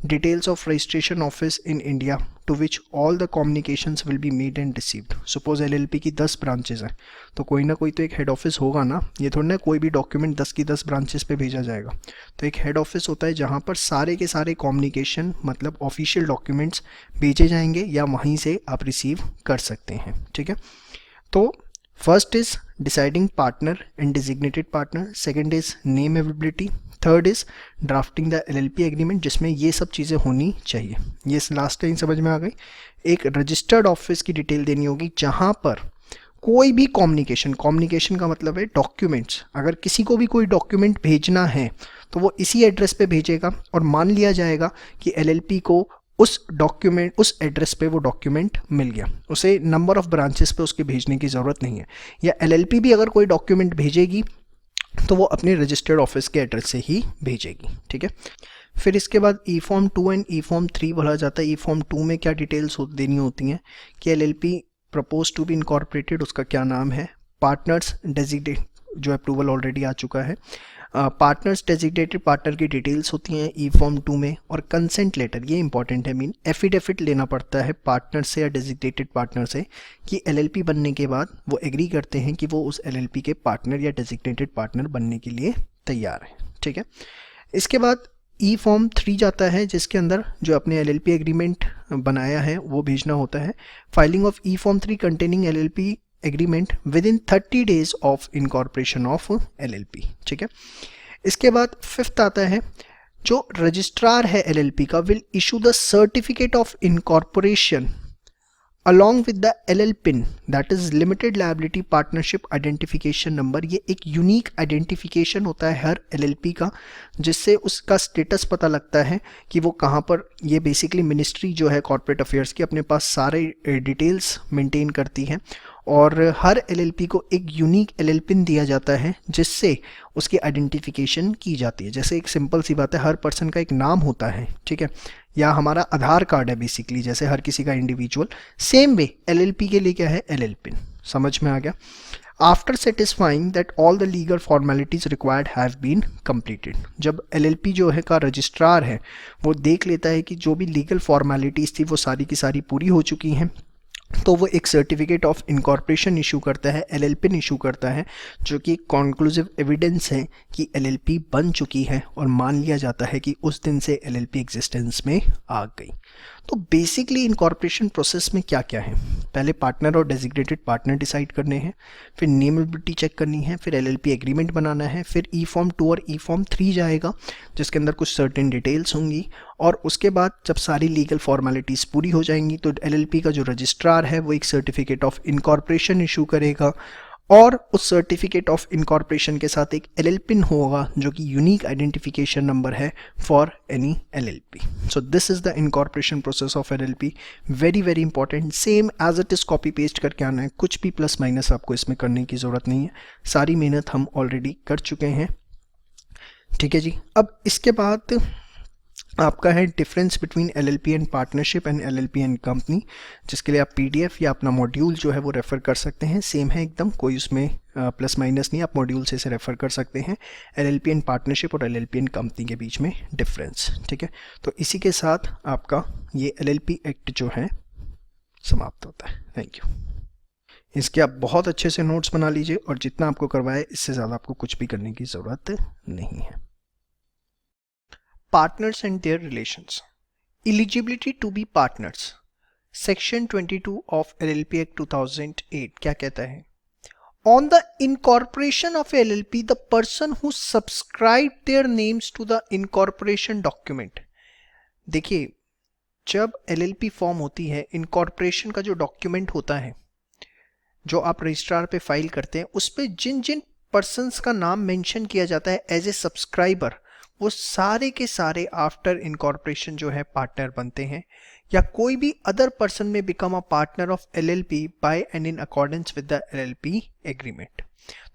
details of registration office in India to which all the communications will be made and received. Suppose LLP की 10 ब्रांचेज हैं तो कोई ना कोई तो एक हेड ऑफिस होगा ना, ये थोड़ा ना कोई भी डॉक्यूमेंट 10 की 10 ब्रांचेस पे भेजा जाएगा। तो एक हेड ऑफिस होता है जहाँ पर सारे के सारे कम्युनिकेशन मतलब ऑफिशियल डॉक्यूमेंट्स भेजे जाएंगे या वहीं से आप रिसीव कर सकते हैं। ठीक है, तो first is deciding partner and designated partner, second is name availability, third is drafting the LLP agreement जिसमें ये सब चीज़ें होनी चाहिए। ये लास्ट टाइम समझ में आ गई। एक रजिस्टर्ड ऑफिस की डिटेल देनी होगी जहाँ पर कोई भी कम्युनिकेशन का मतलब है डॉक्यूमेंट्स, अगर किसी को भी कोई डॉक्यूमेंट भेजना है तो वो इसी एड्रेस पे भेजेगा और मान लिया जाएगा कि एलएलपी को उस एड्रेस पे वो डॉक्यूमेंट मिल गया, उसे नंबर ऑफ ब्रांचेस पे उसके भेजने की ज़रूरत नहीं है। या एलएलपी भी अगर कोई डॉक्यूमेंट भेजेगी तो वो अपने रजिस्टर्ड ऑफिस के एड्रेस से ही भेजेगी। ठीक है, फिर इसके बाद ई फॉर्म 2 एंड ई फॉर्म 3 बोला जाता है। ई फॉर्म 2 में क्या डिटेल्स देनी होती हैं कि LLP propose to be incorporated, उसका क्या नाम है, पार्टनर्स डेजिग्नेट जो अप्रूवल ऑलरेडी आ चुका है, पार्टनर्स डेजिग्नेटेड पार्टनर की डिटेल्स होती हैं ई फॉर्म 2 में, और कंसेंट लेटर, ये इंपॉर्टेंट है, मीन एफिडेविट लेना पड़ता है पार्टनर से या डेजिग्नेटेड पार्टनर से कि एलएलपी बनने के बाद वो एग्री करते हैं कि वो उस एलएलपी के पार्टनर या डेजिग्नेटेड पार्टनर बनने के लिए तैयार है। ठीक है, इसके बाद ई फॉर्म 3 जाता है जिसके अंदर जो अपने एलएलपी एग्रीमेंट बनाया है वो भेजना होता है। Filing of E form 3 containing LLP agreement with in 30 days of incorporation of LLP. ठीक है, इसके बाद फिफ्थ आता है जो रजिस्ट्रार है एलएलपी का will issue the certificate of incorporation along with the LLPIN, that is limited liability partnership identification number. ये एक यूनिक आइडेंटिफिकेशन होता है हर एलएलपी का जिससे उसका स्टेटस पता लगता है कि वो कहाँ पर, ये बेसिकली मिनिस्ट्री जो है कॉर्पोरेट अफेयर्स की अपने पास सारे डिटेल्स मेंटेन करती है और हर एलएलपी को एक यूनिक एलएलपिन दिया जाता है जिससे उसकी आइडेंटिफिकेशन की जाती है। जैसे एक सिंपल सी बात है, हर पर्सन का एक नाम होता है, ठीक है, या हमारा आधार कार्ड है बेसिकली जैसे हर किसी का इंडिविजुअल, सेम वे एलएलपी के लिए क्या है, एलएलपिन। समझ में आ गया। After satisfying that all the legal formalities required have been completed, जब एलएलपी जो है का रजिस्ट्रार है वो देख लेता है कि जो भी लीगल फॉर्मेलिटीज़ थी वो सारी की सारी पूरी हो चुकी हैं, तो वो एक सर्टिफिकेट ऑफ इनकॉर्पोरेशन इशू करता है, एलएलपिन इशू करता है, जो कि कॉन्क्लूसिव एविडेंस है कि एलएलपी बन चुकी है और मान लिया जाता है कि उस दिन से एलएलपी एग्जिस्टेंस में आ गई। तो बेसिकली इनकॉर्पोरेशन प्रोसेस में क्या क्या है, पहले पार्टनर और डेजिग्नेटेड पार्टनर डिसाइड करने हैं, फिर नेमेबिलिटी चेक करनी है, फिर एलएलपी एग्रीमेंट बनाना है, फिर ई फॉर्म 2 और ई फॉर्म 3 जाएगा जिसके अंदर कुछ सर्टेन डिटेल्स होंगी, और उसके बाद जब सारी लीगल फॉर्मेलिटीज़ पूरी हो जाएंगी तो एलएलपी का जो रजिस्ट्रार है वो एक सर्टिफिकेट ऑफ इनकॉर्पोरेशन इशू करेगा और उस सर्टिफिकेट ऑफ इनकॉर्पोरेशन के साथ एक एलएलपिन होगा जो कि यूनिक आइडेंटिफिकेशन नंबर है for any LLP. So this is the incorporation process of LLP, very very important, same as it is copy paste करके आना है, कुछ भी प्लस माइनस आपको इसमें करने की ज़रूरत नहीं है, सारी मेहनत हम ऑलरेडी कर चुके हैं। ठीक है जी। अब इसके बाद आपका है difference between LLP and partnership and LLP and company, जिसके लिए आप पीडीएफ या अपना मॉड्यूल जो है वो रेफ़र कर सकते हैं। सेम है एकदम, कोई उसमें प्लस माइनस नहीं, आप मॉड्यूल से इसे रेफ़र कर सकते हैं। एलएलपी एंड पार्टनरशिप और एलएलपी एंड कंपनी के बीच में डिफरेंस, ठीक है। तो इसी के साथ आपका ये एलएलपी एक्ट जो है समाप्त होता है। Thank you. इसके आप बहुत अच्छे से नोट्स बना लीजिए और जितना आपको करवाए इससे ज़्यादा आपको कुछ भी करने की ज़रूरत नहीं है। Partners and their relations. Eligibility to be partners. Section 22 of LLP Act 2008 क्या कहता है? On the incorporation of LLP, the person who subscribed their names to the incorporation document. देखिए, जब LLP फॉर्म होती है, इनकॉर्पोरेशन का जो डॉक्यूमेंट होता है जो आप रजिस्ट्रार पे फाइल करते हैं, उस पे जिन जिन पर्सन्स का नाम मेंशन किया जाता है एज ए सब्सक्राइबर, वो सारे के सारे आफ्टर इनकॉर्पोरेशन जो है पार्टनर बनते हैं, या कोई भी other person may become a partner of LLP by and in accordance with the LLP agreement.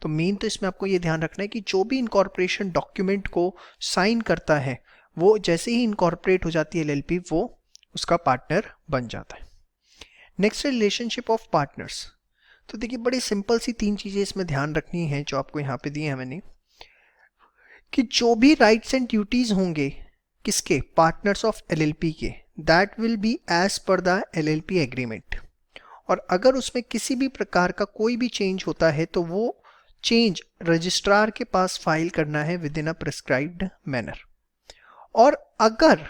तो मेन तो इसमें आपको ये ध्यान रखना है कि जो भी इनकॉर्पोरेशन डॉक्यूमेंट को साइन करता है वो जैसे ही इनकॉर्पोरेट हो जाती है एलएलपी, वो उसका पार्टनर बन जाता है। Next, relationship of partners. तो देखिए, बड़ी सिंपल सी 3 चीज़ें इसमें ध्यान रखनी है जो आपको यहाँ पे दी है मैंने, कि जो भी राइट्स एंड ड्यूटीज होंगे किसके, पार्टनर्स ऑफ एलएलपी के, that will be as per the LLP agreement. और अगर उसमें किसी भी प्रकार का कोई भी चेंज होता है तो वो चेंज रजिस्ट्रार के पास फाइल करना है with in a prescribed manner. और अगर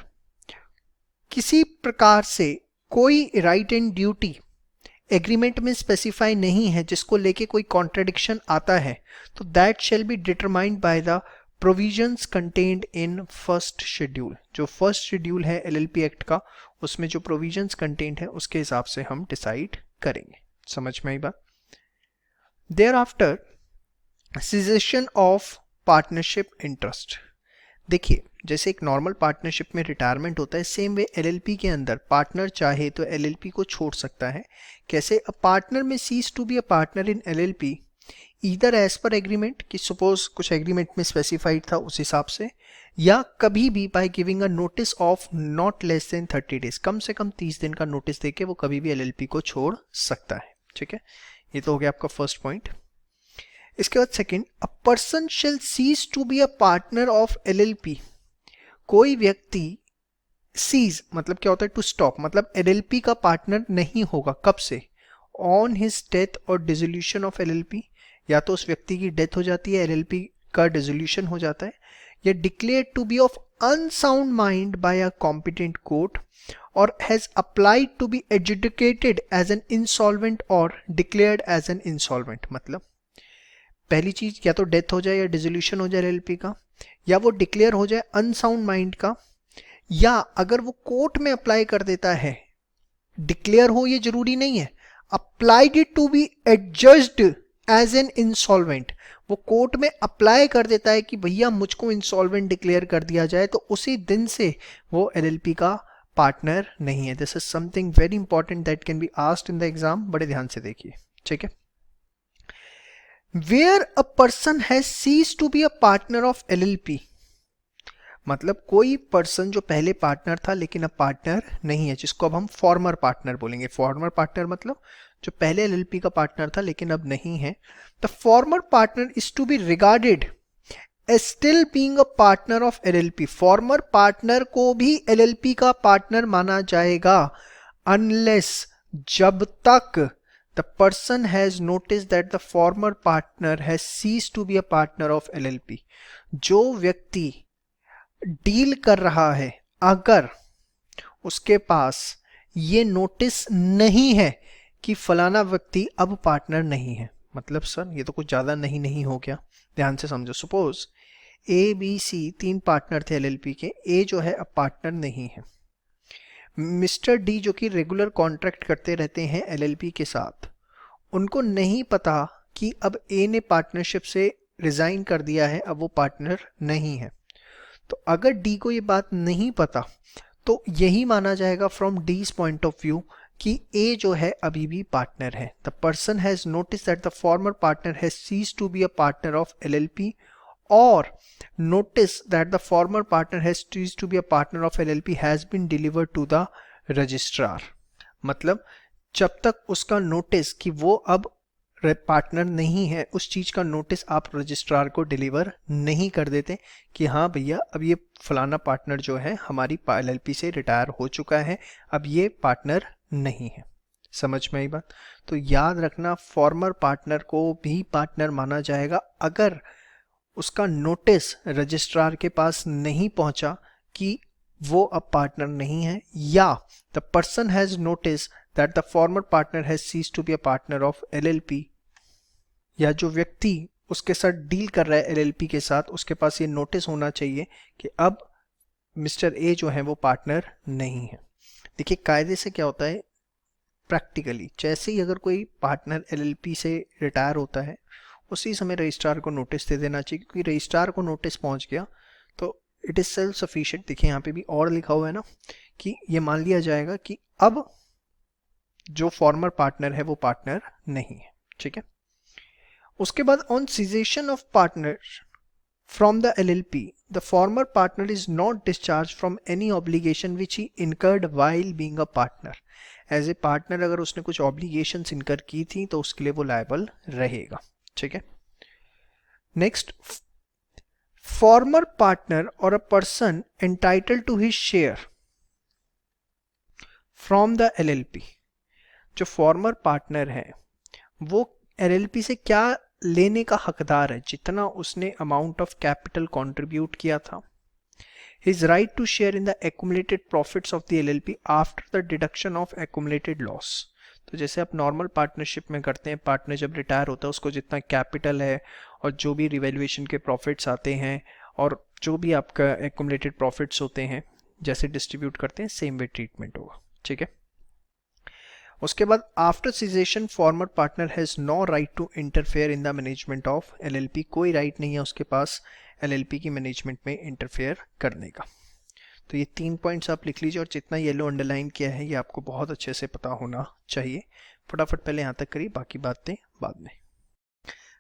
किसी प्रकार से कोई राइट एंड ड्यूटी एग्रीमेंट में स्पेसिफाई नहीं है जिसको लेके कोई कॉन्ट्रडिक्शन आता है, तो that shall be determined by the provisions contained in first schedule. जो फर्स्ट शेड्यूल है एलएलपी एक्ट का, उसमें जो प्रोविजंस कंटेन्ड है उसके हिसाब से हम डिसाइड करेंगे। समझ में आई बात? There after cessation of partnership interest. देखिए, जैसे एक नॉर्मल पार्टनरशिप में रिटायरमेंट होता है, सेम वे एलएलपी के अंदर पार्टनर चाहे तो एलएलपी को छोड़ सकता है। कैसे? A partner may cease to be a partner in LLP either as per agreement, कि सपोज कुछ एग्रीमेंट में स्पेसिफाइड था उस हिसाब से, या कभी भी by giving a notice of not less than 30 days, कम से कम 30 दिन का नोटिस देके वो कभी भी एलएलपी को छोड़ सकता है। ठीक है, ये तो हो गया आपका फर्स्ट पॉइंट। इसके बाद second, a person shall cease to be a partner of LLP. कोई व्यक्ति सीज मतलब क्या होता है? टू स्टॉप, मतलब एलएलपी का पार्टनर नहीं होगा। कब से? ऑन हिज डेथ और डिसोल्यूशन ऑफ एलएलपी, या तो उस व्यक्ति की डेथ हो जाती है, एलएलपी का डिसोल्यूशन हो जाता है, या declare to be of unsound mind by a competent court, or has applied to be adjudicated as an insolvent or declared as an insolvent. मतलब पहली चीज, या तो डेथ हो जाए या डिसोल्यूशन हो जाए एलएलपी का, या वो डिक्लेयर हो जाए अनसाउंड माइंड का, या अगर वो कोर्ट में अप्लाई कर देता है, डिक्लेयर हो ये जरूरी नहीं है, applied it to be adjudged as an insolvent, वो कोर्ट में अप्लाई कर देता है कि भैया मुझको इंसॉल्वेंट डिक्लेयर कर दिया जाए, तो उसी दिन से वो एलएलपी का पार्टनर नहीं है। This is something very important that can be asked in the exam, बड़े ध्यान से देखिए। ठीक है, where a person has cease to be a partner of LLP, मतलब कोई पर्सन जो पहले पार्टनर था लेकिन अब पार्टनर नहीं है, जिसको अब हम फॉर्मर पार्टनर बोलेंगे। फॉर्मर पार्टनर मतलब जो पहले एलएलपी का पार्टनर था लेकिन अब नहीं है। The former partner is to be regarded as still being a partner of LLP. Former partner को भी एलएलपी का पार्टनर माना जाएगा अनलेस, जब तक the person has noticed that the former partner has ceased to be a partner of LLP। जो व्यक्ति डील कर रहा है, अगर उसके पास ये नोटिस नहीं है कि फलाना व्यक्ति अब पार्टनर नहीं है, मतलब सर ये तो कुछ ज़्यादा नहीं हो गया, ध्यान से समझो। Suppose A B C 3 partner थे एलएलपी के, ए जो है अब पार्टनर नहीं है। मिस्टर डी जो कि रेगुलर कॉन्ट्रैक्ट करते रहते हैं एलएलपी के साथ, उनको नहीं पता कि अब ए ने पार्टनरशिप से रिजाइन कर दिया है, अब वो पार्टनर नहीं है। तो अगर डी को ये बात नहीं पता तो यही माना जाएगा from these point of view कि ए जो है अभी भी पार्टनर है। The person has notice that the former partner has cease to be a partner of LLP or notice that the former partner has ceased to be a partner of LLP has been delivered to the registrar. मतलब जब तक उसका नोटिस कि वो अब पार्टनर नहीं है, उस चीज का नोटिस आप रजिस्ट्रार को डिलीवर नहीं कर देते कि हाँ भैया अब ये फलाना पार्टनर जो है हमारी LLP से रिटायर हो चुका है, अब ये पार्टनर नहीं है। समझ में आई बात? तो याद रखना फॉर्मर पार्टनर को भी पार्टनर माना जाएगा अगर उसका नोटिस रजिस्ट्रार के पास नहीं पहुंचा कि वो अब पार्टनर नहीं है, या the person has notice that the former partner has ceased to be a partner of LLP, या जो व्यक्ति उसके साथ डील कर रहा है LLP के साथ उसके पास ये नोटिस होना चाहिए कि अब मिस्टर ए जो है वो पार्टनर नहीं है। देखिए कायदे से क्या होता है, प्रैक्टिकली जैसे ही अगर कोई पार्टनर LLP से रिटायर होता है उसी समय रजिस्ट्रार को नोटिस दे देना चाहिए, क्योंकि रजिस्ट्रार को नोटिस पहुंच गया तो इट इज़ सेल्फ सफिशिएंट। देखिए यहाँ पे भी और लिखा हुआ है ना कि ये मान लिया जाएगा कि अब जो फॉर्मर पार्टनर है वो पार्टनर नहीं है। ठीक है, उसके बाद on cessation of partner from the LLP the former partner is not discharge from any obligation which he incurred while being a partner. As a partner अगर उसने कुछ ऑब्लिगेशंस इनकर की थी तो उसके लिए वो लायबल रहेगा। ठीक है, नेक्स्ट, फॉर्मर पार्टनर और a person entitled to his share from the LLP, जो फॉर्मर पार्टनर है वो LLP से क्या लेने का हकदार है, जितना उसने अमाउंट ऑफ कैपिटल कंट्रीब्यूट किया था। His right to share in the accumulated profits of the LLP after the deduction of accumulated loss. तो जैसे आप नॉर्मल पार्टनरशिप में करते हैं, पार्टनर जब रिटायर होता है उसको जितना कैपिटल है और जो भी रिवैल्यूएशन के प्रॉफिट्स आते हैं और जो भी आपका एक्यूमुलेटेड प्रॉफिट्स होते हैं जैसे डिस्ट्रीब्यूट करते हैं, सेम वे ट्रीटमेंट होगा। ठीक है, उसके बाद after cessation former partner has no right to interfere in the management of LLP। कोई राइट नहीं है उसके पास LLP की मैनेजमेंट में इंटरफेयर करने का। तो ये 3 पॉइंट्स आप लिख लीजिए और जितना येलो अंडरलाइन किया है ये आपको बहुत अच्छे से पता होना चाहिए। फटाफट पहले यहाँ तक करिए, बाकी बातें बाद में।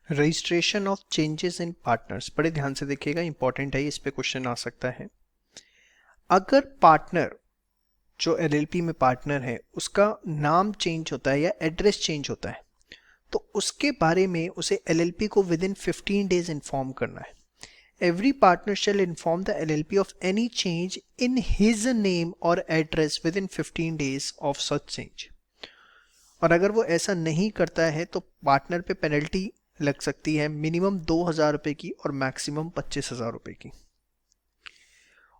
Registration of changes in partners, बड़े ध्यान से देखिएगा, इंपॉर्टेंट है, इस पे क्वेश्चन आ सकता है। अगर पार्टनर जो LLP में पार्टनर है उसका नाम चेंज होता है या एड्रेस चेंज होता है तो उसके बारे में उसे LLP को विद इन 15 डेज इन्फॉर्म करना है। Every partner shall inform the LLP of any change in his name or address within 15 days of such change. और अगर वो ऐसा नहीं करता है तो पार्टनर पे पेनल्टी लग सकती है, मिनिमम 2,000 रुपये की और मैक्सिमम 25,000 रुपये की।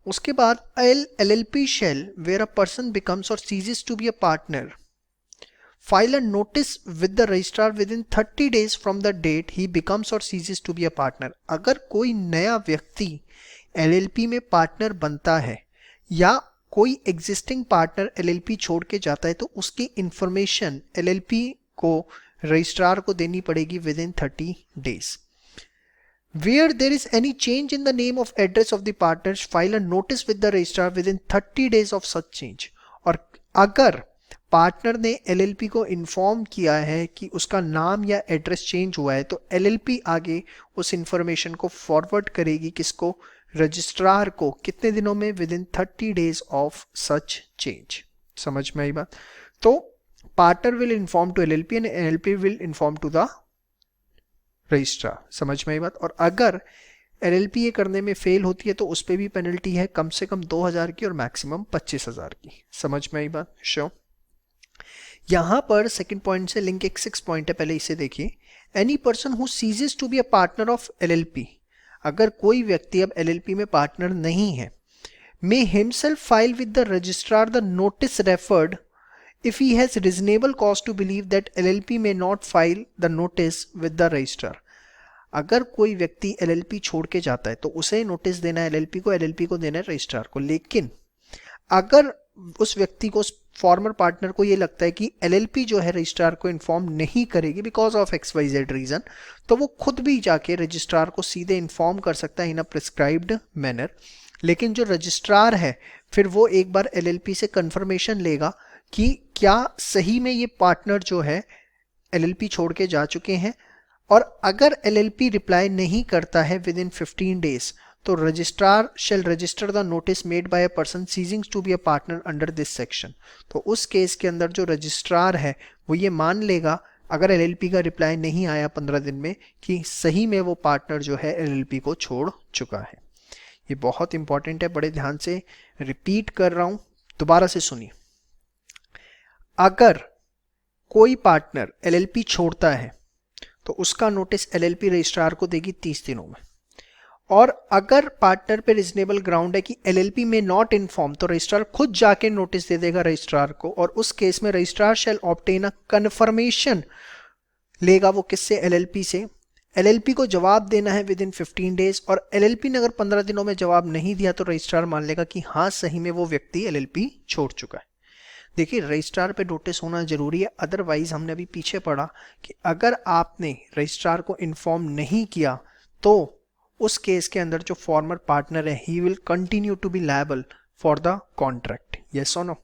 उसके बाद LLP shall where a person becomes or ceases to be a partner file a notice with the registrar within 30 days from the date he becomes or ceases to be a partner। अगर कोई नया व्यक्ति LLP में पार्टनर बनता है या कोई एग्जिस्टिंग पार्टनर LLP छोड़ के जाता है तो उसकी इंफॉर्मेशन LLP को रजिस्ट्रार को देनी पड़ेगी with in 30 days. Where there is any change in the name of address of the partners, file a notice with the registrar within 30 days of such change। और अगर पार्टनर ने LLP को इन्फॉर्म किया है कि उसका नाम या एड्रेस चेंज हुआ है तो LLP आगे उस इंफॉर्मेशन को फॉरवर्ड करेगी किसको, रजिस्ट्रार को, कितने दिनों में, within 30 days of such change. समझ में आई बात? तो partner will inform to LLP and LLP will inform to the registrar. समझ में आई बात? और अगर LLP ये करने में फेल होती है तो उस पर भी पेनल्टी है, कम से कम 2,000 की और मैक्सिमम 25,000 की। समझ में आई बात? श्योर। यहां पर सेकंड पॉइंट से लिंक एक 6 पॉइंट है, पहले इसे देखिए। Any person who ceases to be a partner of LLP, अगर कोई व्यक्ति अब LLP में पार्टनर नहीं है, may himself file with the registrar the notice referred if he has reasonable cause to believe that LLP may not file the notice with the registrar। अगर कोई व्यक्ति LLP छोड़ के जाता है तो उसे नोटिस देना है LLP को, LLP को देना है रजिस्ट्रार को। लेकिन अगर उस व्यक्ति को, उस फॉर्मर पार्टनर को ये लगता है कि LLP जो है रजिस्ट्रार को इन्फॉर्म नहीं करेगी बिकॉज ऑफ XYZ रीजन, तो वो खुद भी जाके रजिस्ट्रार को सीधे इन्फॉर्म कर सकता है इन अ प्रिस्क्राइब्ड मैनर। लेकिन जो रजिस्ट्रार है फिर वो एक बार LLP से कंफर्मेशन लेगा कि क्या सही में ये पार्टनर जो है LLP छोड़ के जा चुके हैं और अगर LLP रिप्लाई नहीं करता है विद इन 15 डेज तो registrar shall register the notice made by a person ceasing to be a partner under this section. तो उस केस के अंदर जो रजिस्ट्रार है वो ये मान लेगा अगर LLP का रिप्लाई नहीं आया 15 दिन में कि सही में वो पार्टनर जो है LLP को छोड़ चुका है। ये बहुत इंपॉर्टेंट है, बड़े ध्यान से रिपीट कर रहा हूं, दोबारा से सुनिए। अगर कोई पार्टनर LLP छोड़ता है तो उसका नोटिस LLP रजिस्ट्रार को देगी 30 दिनों में, और अगर पार्टनर पे रिजनेबल ग्राउंड है कि LLP में नॉट इन्फॉर्म तो रजिस्ट्रार खुद जाके नोटिस दे देगा रजिस्ट्रार को, और उस केस में registrar shall obtain a confirmation लेगा वो किससे, LLP से। LLP को जवाब देना है विद इन 15 डेज, और LLP ने अगर 15 दिनों में जवाब नहीं दिया तो रजिस्ट्रार मान लेगा कि हाँ सही में वो व्यक्ति LLP छोड़ चुका है। देखिए रजिस्ट्रार पे नोटिस होना जरूरी है, अदरवाइज हमने अभी पीछे पढ़ा कि अगर आपने रजिस्ट्रार को इन्फॉर्म नहीं किया तो उस केस के अंदर जो फॉर्मर पार्टनर है he will continue to be liable for the contract. Yes और no?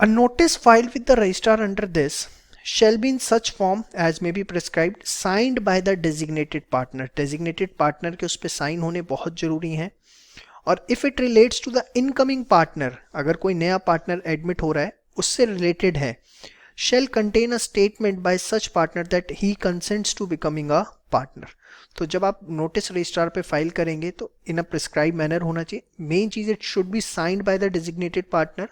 A notice filed with the registrar under this shall be in such form as may be prescribed signed by the designated partner। designated partner के उस पे साइन होने बहुत जरूरी हैं। और if it relates to the incoming partner, अगर कोई नया पार्टनर एडमिट हो रहा है उससे रिलेटेड है, shall contain a statement by such partner that he consents to becoming a partner। तो जब आप नोटिस रजिस्ट्रार पे फाइल करेंगे तो इन अ प्रिस्क्राइब मैनर होना चाहिए। मेन चीज it should be signed by the designated partner,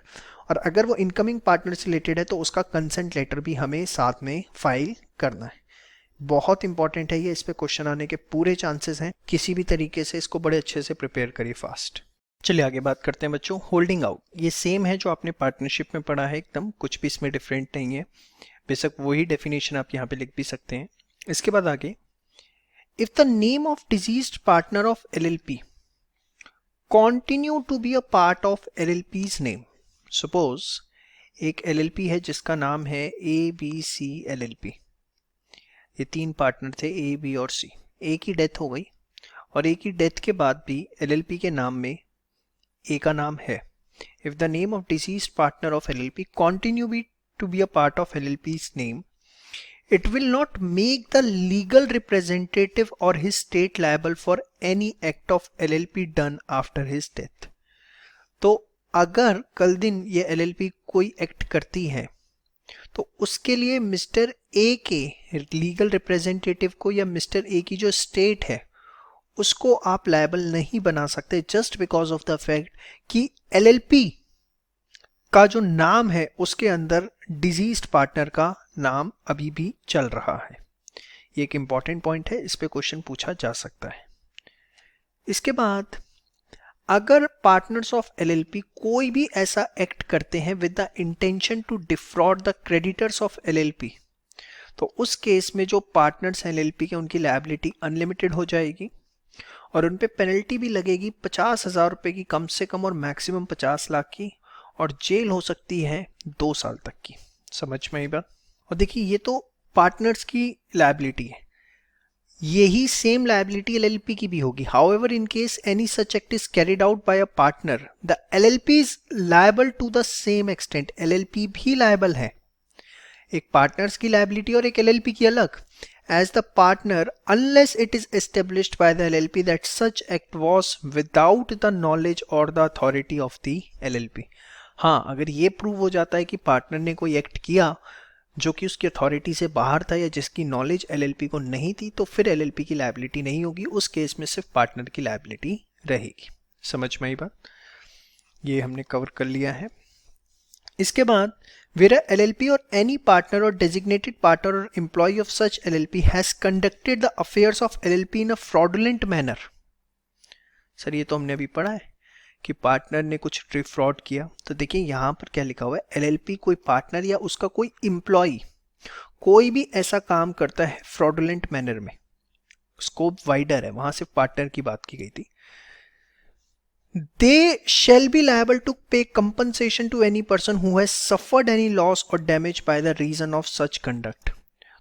और अगर वो इनकमिंग पार्टनर से रिलेटेड है तो उसका कंसेंट लेटर भी हमें साथ में फाइल करना है। बहुत इंपॉर्टेंट है ये, इस पे क्वेश्चन आने के पूरे चांसेस हैं। किसी भी तरीके से इसको बड़े अच्छे से प्रिपेयर करिए फास्ट। चलिए आगे बात करते हैं बच्चों, होल्डिंग आउट। ये सेम है जो आपने पार्टनरशिप में पढ़ा है, एकदम कुछ भी इसमें डिफरेंट नहीं है, बेशक वही डेफिनेशन आप यहाँ पे लिख भी सकते हैं। इसके बाद आगे, if the name of diseased partner of LLP continue to be a part of LLP's name। Suppose एक LLP है जिसका नाम है ABC LLP। ये 3 पार्टनर थे A, B और C। एक ही डेथ हो गई और एक ही डेथ के बाद भी LLP के नाम में A का नाम है। If the name of deceased partner of LLP continue to be a part of LLP's name, it will not make the legal representative or his state liable for any act of LLP done after his death। तो अगर कल दिन ये LLP कोई एक्ट करती है तो उसके लिए मिस्टर ए के लीगल रिप्रेजेंटेटिव को या मिस्टर ए की जो स्टेट है उसको आप लायबल नहीं बना सकते, just because of the fact कि LLP का जो नाम है उसके अंदर डिजीज्ड पार्टनर का नाम अभी भी चल रहा है। ये एक इंपॉर्टेंट पॉइंट है, इस पे क्वेश्चन पूछा जा सकता है। इसके बाद अगर पार्टनर्स ऑफ LLP कोई भी ऐसा एक्ट करते हैं with the intention to defraud the creditors of LLP, तो उस केस में जो पार्टनर्स हैं LLP के उनकी लायबिलिटी अनलिमिटेड हो जाएगी और उन पे पेनल्टी भी लगेगी 50,000 रुपए की कम से कम और मैक्सिमम 50 लाख की, और जेल हो सकती है 2 साल तक की। समझ में आई बात? और देखिए ये तो पार्टनर्स की लायबिलिटी है, यही सेम लायबिलिटी LLP की भी होगी। However in case any such act is carried out by a partner, the LLP is liable to the same extent. LLP भी लायबल है, एक पार्टनर्स की लायबिलिटी और एक LLP की अलग, as the partner unless it is established by the LLP that such act was without the knowledge or the authority of the LLP। हाँ, अगर ये प्रूव हो जाता है कि पार्टनर ने कोई एक्ट किया जो कि उसकी अथॉरिटी से बाहर था या जिसकी नॉलेज LLP को नहीं थी, तो फिर LLP की लायबिलिटी नहीं होगी, उस केस में सिर्फ पार्टनर की लायबिलिटी रहेगी। समझ में आई बात? ये हमने कवर कर लिया है। इसके बाद where a LLP or any partner or designated partner or employee of such LLP has conducted the affairs of LLP in a fraudulent manner। Sir ये तो हमने अभी पढ़ा है कि पार्टनर ने कुछ फ्रॉड किया, तो देखिए यहाँ पर क्या लिखा हुआ है, LLP कोई पार्टनर या उसका कोई एम्प्लॉय कोई भी ऐसा काम करता है फ्रॉडुलेंट मैनर में, स्कोप वाइडर है, वहां सिर्फ पार्टनर की बात की गई थी। They shall be liable to pay compensation to any person who has suffered any loss or damage by the reason of such conduct।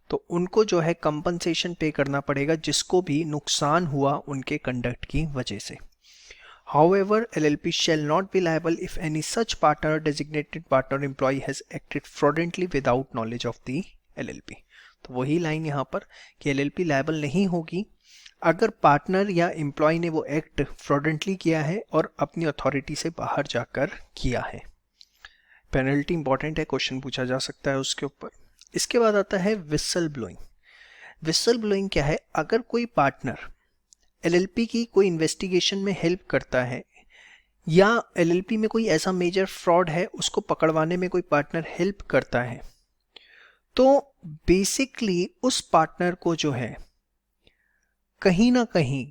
तो उनको जो है कंपनसेशन पे करना पड़ेगा जिसको भी नुकसान हुआ उनके कंडक्ट की वजह से। However, LLP shall not be liable if any such partner or designated partner or employee has acted fraudulently without knowledge of the LLP। तो वही लाइन यहाँ पर कि एलएलपी लायबल नहीं होगी अगर पार्टनर या एम्प्लॉय ने वो एक्ट फ्रॉडेंटली किया है और अपनी अथॉरिटी से बाहर जाकर किया है। पेनल्टी इंपॉर्टेंट है, क्वेश्चन पूछा जा सकता है उसके ऊपर। इसके बाद आता है विसल ब्लोइंग। विसल ब्लोइंग क्या है? अगर कोई पार्टनर एलएलपी की कोई इन्वेस्टिगेशन में हेल्प करता है या एलएलपी में कोई ऐसा मेजर फ्रॉड है उसको पकड़वाने में कोई पार्टनर हेल्प करता है, तो बेसिकली उस पार्टनर को जो है कहीं ना कहीं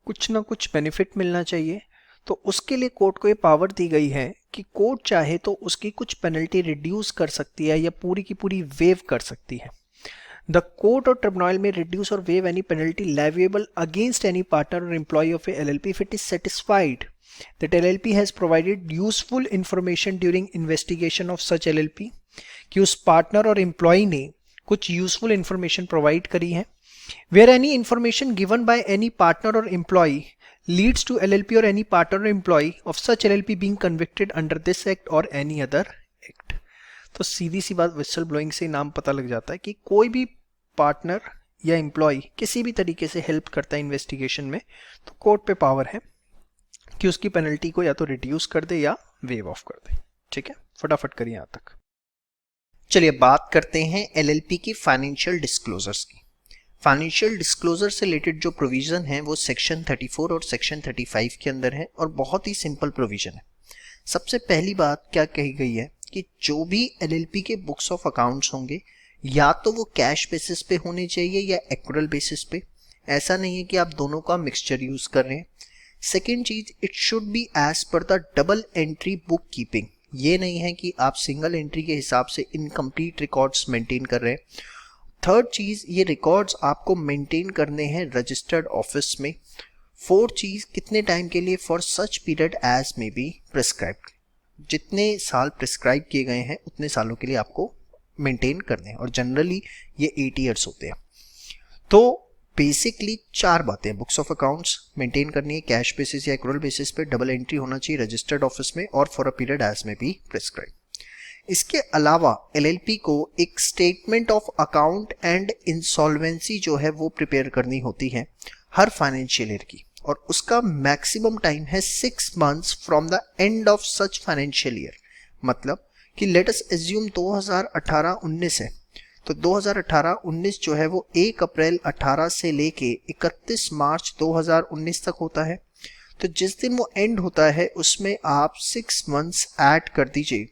कुछ ना कुछ बेनिफिट मिलना चाहिए। तो उसके लिए कोर्ट को ये पावर दी गई है कि कोर्ट चाहे तो उसकी कुछ पेनल्टी रिड्यूस कर सकती है या पूरी की पूरी वेव कर सकती है। The court or tribunal may reduce or waive any penalty leviable against any partner or employee of a LLP if it is satisfied that LLP has provided useful information during investigation of such LLP, कि उस पार्टनर और एम्प्लॉय ने कुछ यूजफुल इंफॉर्मेशन प्रोवाइड करी है। Where any information given by any partner or employee leads to LLP or any partner or employee of such LLP being convicted under this act or any other act। तो सीधी सी बात, विसल ब्लोइंग से नाम पता लग जाता है कि कोई भी पार्टनर या एम्प्लॉय किसी भी तरीके से हेल्प करता है इन्वेस्टिगेशन में, तो कोर्ट पे पावर है कि उसकी पेनल्टी को या तो रिड्यूस कर दे या वेव ऑफ कर दे। ठीक है, फटाफट करिए यहाँ तक। चलिए बात करते हैं एलएलपी की फाइनेंशियल डिस्क्लोजर्स की। फाइनेंशियल डिस्क्लोजर से रिलेटेड जो प्रोविजन है वो सेक्शन 34 और सेक्शन 35 के अंदर है और बहुत ही सिंपल प्रोविजन है। सबसे पहली बात क्या कही गई है कि जो भी एलएलपी के बुक्स ऑफ अकाउंट्स होंगे या तो वो कैश बेसिस पे होने चाहिए या एक्रूअल बेसिस पे। ऐसा नहीं है कि आप दोनों का मिक्सचर यूज कर रहे हैं। सेकेंड चीज, it should be as per the double entry book keeping. ये नहीं है कि आप सिंगल एंट्री के हिसाब से इनकम्प्लीट रिकॉर्ड्स मेंटेन कर रहे हैं। थर्ड चीज, ये रिकॉर्ड्स आपको मेंटेन करने हैं रजिस्टर्ड ऑफिस में। फोर्थ चीज, कितने टाइम के लिए? For such period as may be prescribed. जितने साल प्रिस्क्राइब किए गए हैं उतने सालों के लिए आपको मेंटेन करने हैं और जनरली ये 8 ईयर्स होते हैं। तो बेसिकली 4 बातें, बुक्स ऑफ अकाउंट्स मेंटेन करनी है कैश बेसिस या एक्रूअल बेसिस पे, डबल एंट्री होना चाहिए रजिस्टर्ड ऑफिस में और for a period as may be prescribe. इसके अलावा एलएलपी को एक statement of account and insolvency जो है वो प्रिपेयर करनी होती है हर फाइनेंशियल ईयर की, और उसका मैक्सिमम टाइम है 6 months from the end of such financial year. मतलब कि लेट अस एज्यूम 2018-19 है, तो 2018-19 जो है वो 1 अप्रैल 18 से लेके 31 मार्च 2019 तक होता है। तो जिस दिन वो एंड होता है उसमें आप 6 मंथ्स ऐड कर दीजिए,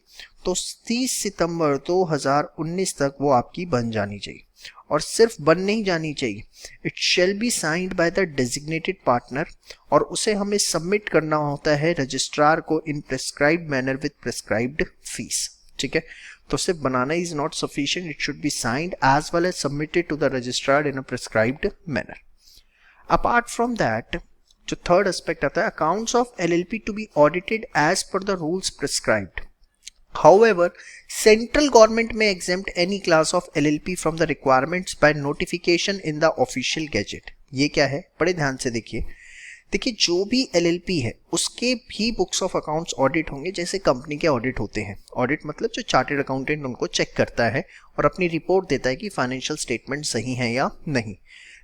तो 30 सितंबर 2019 तक वो आपकी बन जानी चाहिए। और सिर्फ बन नहीं जानी चाहिए, it shall be signed by the designated partner, और उसे हमें सबमिट करना होता है रजिस्ट्रार को in prescribed manner with prescribed fees. ठीक है, तो सिर्फ बनाना is not sufficient, it should be signed as well as submitted to the registrar in a prescribed manner. Apart from that, जो थर्ड एस्पेक्ट आता है, accounts of LLP to be audited as per the rules prescribed. However, central government may exempt any class of LLP from the requirements by notification in the official gazette। ये क्या है? बड़े ध्यान से देखिए। जो भी LLP है उसके भी बुक्स ऑफ अकाउंट्स ऑडिट होंगे जैसे कंपनी के ऑडिट होते हैं। ऑडिट मतलब जो चार्टर्ड अकाउंटेंट उनको चेक करता है और अपनी रिपोर्ट देता है कि फाइनेंशियल स्टेटमेंट सही है या नहीं।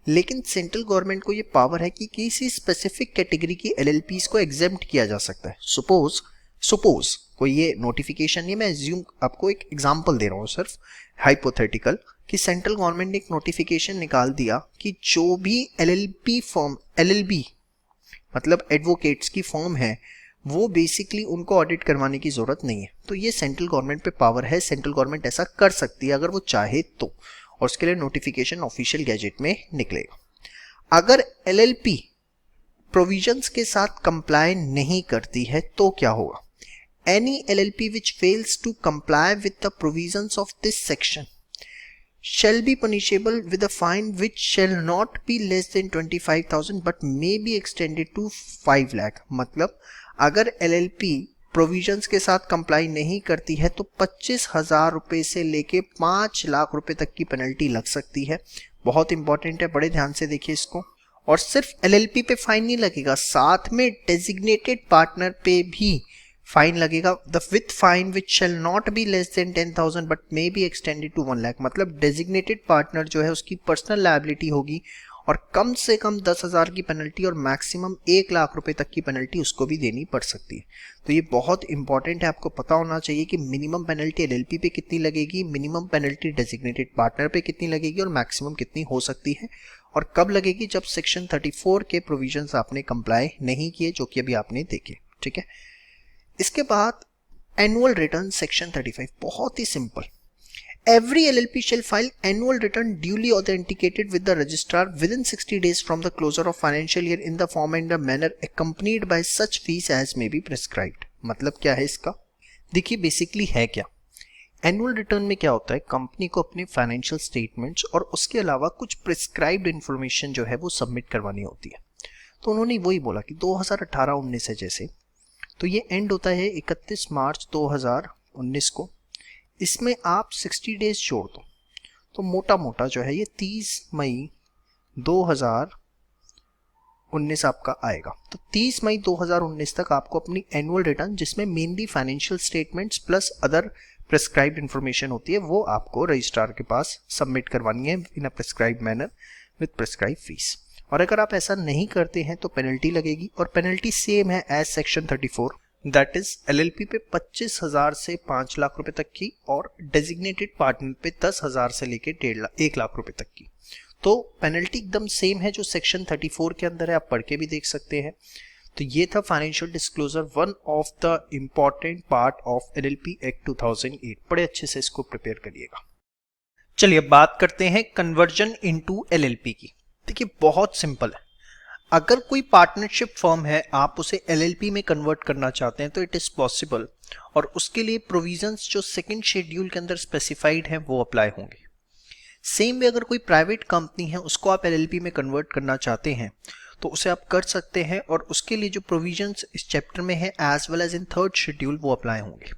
लेकिन सेंट्रल गवर्नमेंट को ये पावर है कि किसी स्पेसिफिक कैटेगरी की LLPs को एग्जेम्प्ट किया जा सकता है। सपोज कोई ये नोटिफिकेशन नहीं, मैं एज्यूम आपको एक एग्जांपल दे रहा हूँ सिर्फ हाइपोथेटिकल, कि सेंट्रल गवर्नमेंट ने एक नोटिफिकेशन निकाल दिया कि जो भी एलएलपी फर्म, एलएलबी मतलब एडवोकेट्स की फर्म है, वो बेसिकली उनको ऑडिट करवाने की जरूरत नहीं है। तो ये सेंट्रल गवर्नमेंट पे पावर है, सेंट्रल गवर्नमेंट ऐसा कर सकती है अगर वो चाहे तो, और उसके लिए नोटिफिकेशन ऑफिशियल गैजेट में निकलेगा। अगर एलएलपी प्रोविजंस के साथ कंप्लाई नहीं करती है तो क्या होगा? Any LLP which fails to comply with the provisions of this section shall be punishable with a fine which shall not be less than 25,000 but may be extended to 5 lakh। मतलब अगर LLP प्रोविजंस के साथ कंप्लाई नहीं करती है तो 25,000 रुपए से लेके 5 लाख रुपए तक की पेनल्टी लग सकती है। बहुत इंपॉर्टेंट है, बड़े ध्यान से देखिए इसको। और सिर्फ LLP पे फाइन नहीं लगेगा, साथ में डेजिग्नेटेड पार्टनर पे भी फाइन लगेगा। The with fine which shall not be less than 10,000 but may be extended to 1 lakh, मतलब डेजिग्नेटेड पार्टनर जो है उसकी पर्सनल लायबिलिटी होगी और कम से कम 10,000 की पेनल्टी और मैक्सिमम 1 लाख रुपए तक की पेनल्टी उसको भी देनी पड़ सकती है। तो ये बहुत इंपॉर्टेंट है, आपको पता होना चाहिए कि मिनिमम पेनल्टी एलएलपी पे कितनी लगेगी, मिनिमम पेनल्टी डेजिग्नेटेड पार्टनर पे कितनी लगेगी और मैक्सिमम कितनी हो सकती है और कब लगेगी, जब सेक्शन 34 के प्रोविजंस आपने कंप्लाई नहीं किए, जो कि अभी आपने देखे। ठीक है, इसके बाद एनुअल रिटर्न सेक्शन 35, बहुत ही simple. Every LLP shall file annual return duly authenticated with the registrar within 60 days from the closure of financial year in the form and the manner accompanied by such fees as may be prescribed। मतलब क्या है इसका, देखिए बेसिकली है क्या, एनुअल रिटर्न में क्या होता है, कंपनी को अपने फाइनेंशियल स्टेटमेंट्स और उसके अलावा कुछ प्रिस्क्राइब्ड इन्फॉर्मेशन जो है वो सबमिट करवानी होती है। तो उन्होंने वही बोला कि 2018-19 है जैसे, तो ये एंड होता है 31 मार्च 2019 को, इसमें आप 60 डेज जोड़ दो तो मोटा मोटा जो है ये 30 मई 2019 आपका आएगा। तो 30 मई 2019 तक आपको अपनी एनुअल रिटर्न, जिसमें mainly financial statements plus other prescribed information होती है, वो आपको रजिस्ट्रार के पास सबमिट करवानी है in a prescribed manner with prescribe fees. और अगर आप ऐसा नहीं करते हैं तो पेनल्टी लगेगी और पेनल्टी सेम है as section 34, that is LLP पे 25,000 से 5 लाख रुपए तक की और डेजिग्नेटेड पार्टनर पे 10,000 से लेके 1 लाख रुपए तक की। तो पेनल्टी एकदम सेम है जो सेक्शन 34 के अंदर है, आप पढ़ के भी देख सकते हैं। तो ये था financial disclosure, one of the important part of LLP act 2008। बड़े अच्छे से इसको प्रिपेयर करिएगा। चलिए बात करते हैं कन्वर्जन इनटू एलएलपी की। देखिए बहुत सिंपल है, अगर कोई पार्टनरशिप फर्म है, आप उसे एलएलपी में कन्वर्ट करना चाहते हैं तो इट इज पॉसिबल, और उसके लिए प्रोविजंस जो सेकंड शेड्यूल के अंदर स्पेसिफाइड हैं वो अप्लाई होंगे। सेम वे अगर कोई प्राइवेट कंपनी है उसको आप एलएलपी में कन्वर्ट करना चाहते हैं तो उसे आप कर सकते हैं, और उसके लिए जो प्रोविजंस इस चैप्टर में है as well as in third schedule वो अप्लाई होंगे।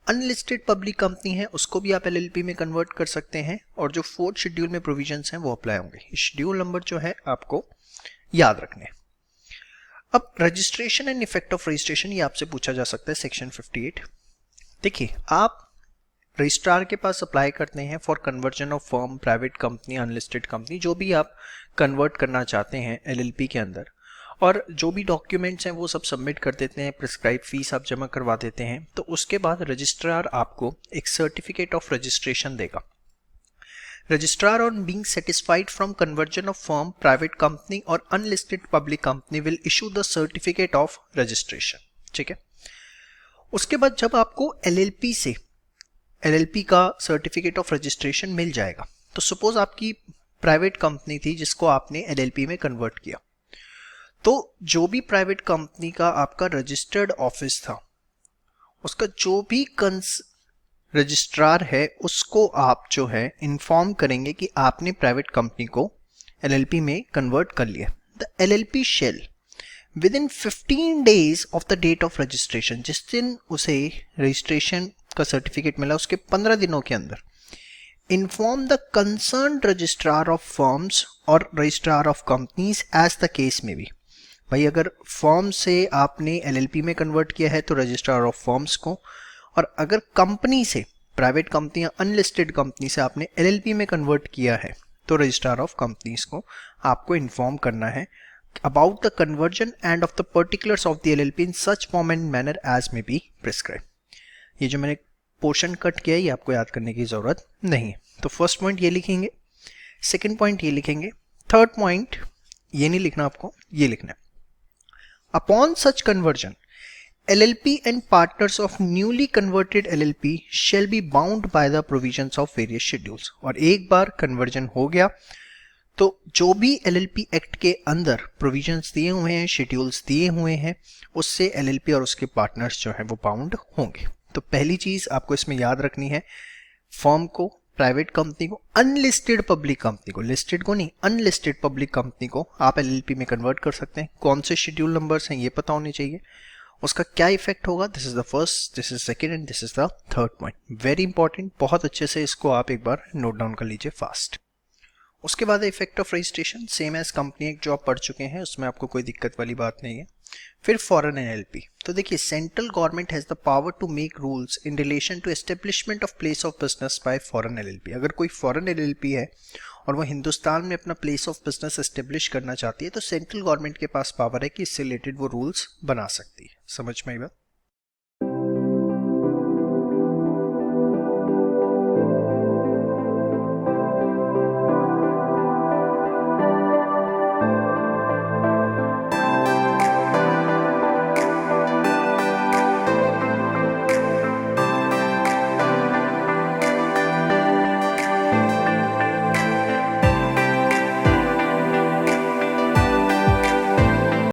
अनलिस्टेड पब्लिक कंपनी है उसको भी आप एलएलपी में कन्वर्ट कर सकते हैं, और जो फोर्थ शेड्यूल में प्रोविजंस हैं वो अप्लाई होंगे। शेड्यूल नंबर जो है आपको याद रखने। अब registration and effect of registration ये आपसे पूछा जा सकता है सेक्शन 58। देखिए आप रजिस्ट्रार के पास अप्लाई करते हैं for conversion of firm, private company, unlisted company, जो भी आप कन्वर्ट करना चाहते हैं एलएलपी के अंदर, और जो भी डॉक्यूमेंट्स हैं वो सब सबमिट कर देते हैं, प्रिस्क्राइब फीस आप जमा करवा देते हैं, तो उसके बाद रजिस्ट्रार आपको एक सर्टिफिकेट ऑफ रजिस्ट्रेशन देगा। Registrar on being satisfied from conversion of firm, private company or unlisted public company will issue the certificate of registration। ठीक है, उसके बाद जब आपको एलएलपी से एलएलपी का सर्टिफिकेट ऑफ रजिस्ट्रेशन मिल जाएगा, तो सपोज आपकी प्राइवेट कंपनी थी जिसको आपने एलएलपी में कन्वर्ट किया, तो जो भी प्राइवेट कंपनी का आपका रजिस्टर्ड ऑफिस था उसका जो भी रजिस्ट्रार है उसको आप जो है इन्फॉर्म करेंगे कि आपने प्राइवेट कंपनी को एलएलपी में कन्वर्ट कर लिया। The LLP shall within 15 days of the date of registration, जिस दिन उसे रजिस्ट्रेशन का सर्टिफिकेट मिला उसके 15 दिनों के अंदर, inform the concerned registrar of firms or registrar of companies as the case में भी। भाई अगर फर्म से आपने एलएलपी में कन्वर्ट किया है तो रजिस्ट्रार ऑफ फर्म्स को, और अगर कंपनी से, प्राइवेट कंपनी या अनलिस्टेड कंपनी से आपने एलएलपी में कन्वर्ट किया है तो रजिस्ट्रार ऑफ कंपनीज को आपको इन्फॉर्म करना है about the conversion and of the particulars of the LLP in such form and manner as may be prescribe. ये जो मैंने पोर्शन कट किया है ये आपको याद करने की जरूरत नहीं है। तो फर्स्ट पॉइंट ये लिखेंगे, सेकेंड पॉइंट ये लिखेंगे, थर्ड पॉइंट ये नहीं लिखना, आपको ये लिखना है, upon such conversion LLP and partners of newly converted LLP shall be bound by the provisions of various schedules। और एक बार कन्वर्जन हो गया तो जो भी LLP एक्ट के अंदर प्रोविजंस दिए हुए हैं, शेड्यूल्स दिए हुए हैं, उससे LLP और उसके पार्टनर्स जो है वो बाउंड होंगे। तो पहली चीज आपको इसमें याद रखनी है, फर्म को, प्राइवेट कंपनी को, अनलिस्टेड पब्लिक कंपनी को, लिस्टेड को नहीं, अनलिस्टेड पब्लिक कंपनी को आप LLP में कन्वर्ट कर सकते हैं। कौन से शेड्यूल नंबर्स हैं ये पता होने चाहिए, उसका क्या इफेक्ट होगा, this is the first, this is second and this is the third point. Very important, बहुत अच्छे से इसको आप एक बार नोट डाउन कर लीजिए फास्ट। उसके बाद effect of registration, same as company act जो आप पढ़ चुके हैं, उसमें आपको कोई दिक्कत वाली बात नहीं है। फिर फॉरेन एलएलपी, तो देखिए central government has the power to make rules in relation to establishment of place of business by foreign LLP. अगर कोई फॉरेन एलएलपी है और वो हिंदुस्तान में अपना प्लेस ऑफ बिजनेस एस्टेब्लिश करना चाहती है तो सेंट्रल गवर्नमेंट के पास पावर है कि इससे रिलेटेड वो रूल्स बना सकती है। समझ में आई बात?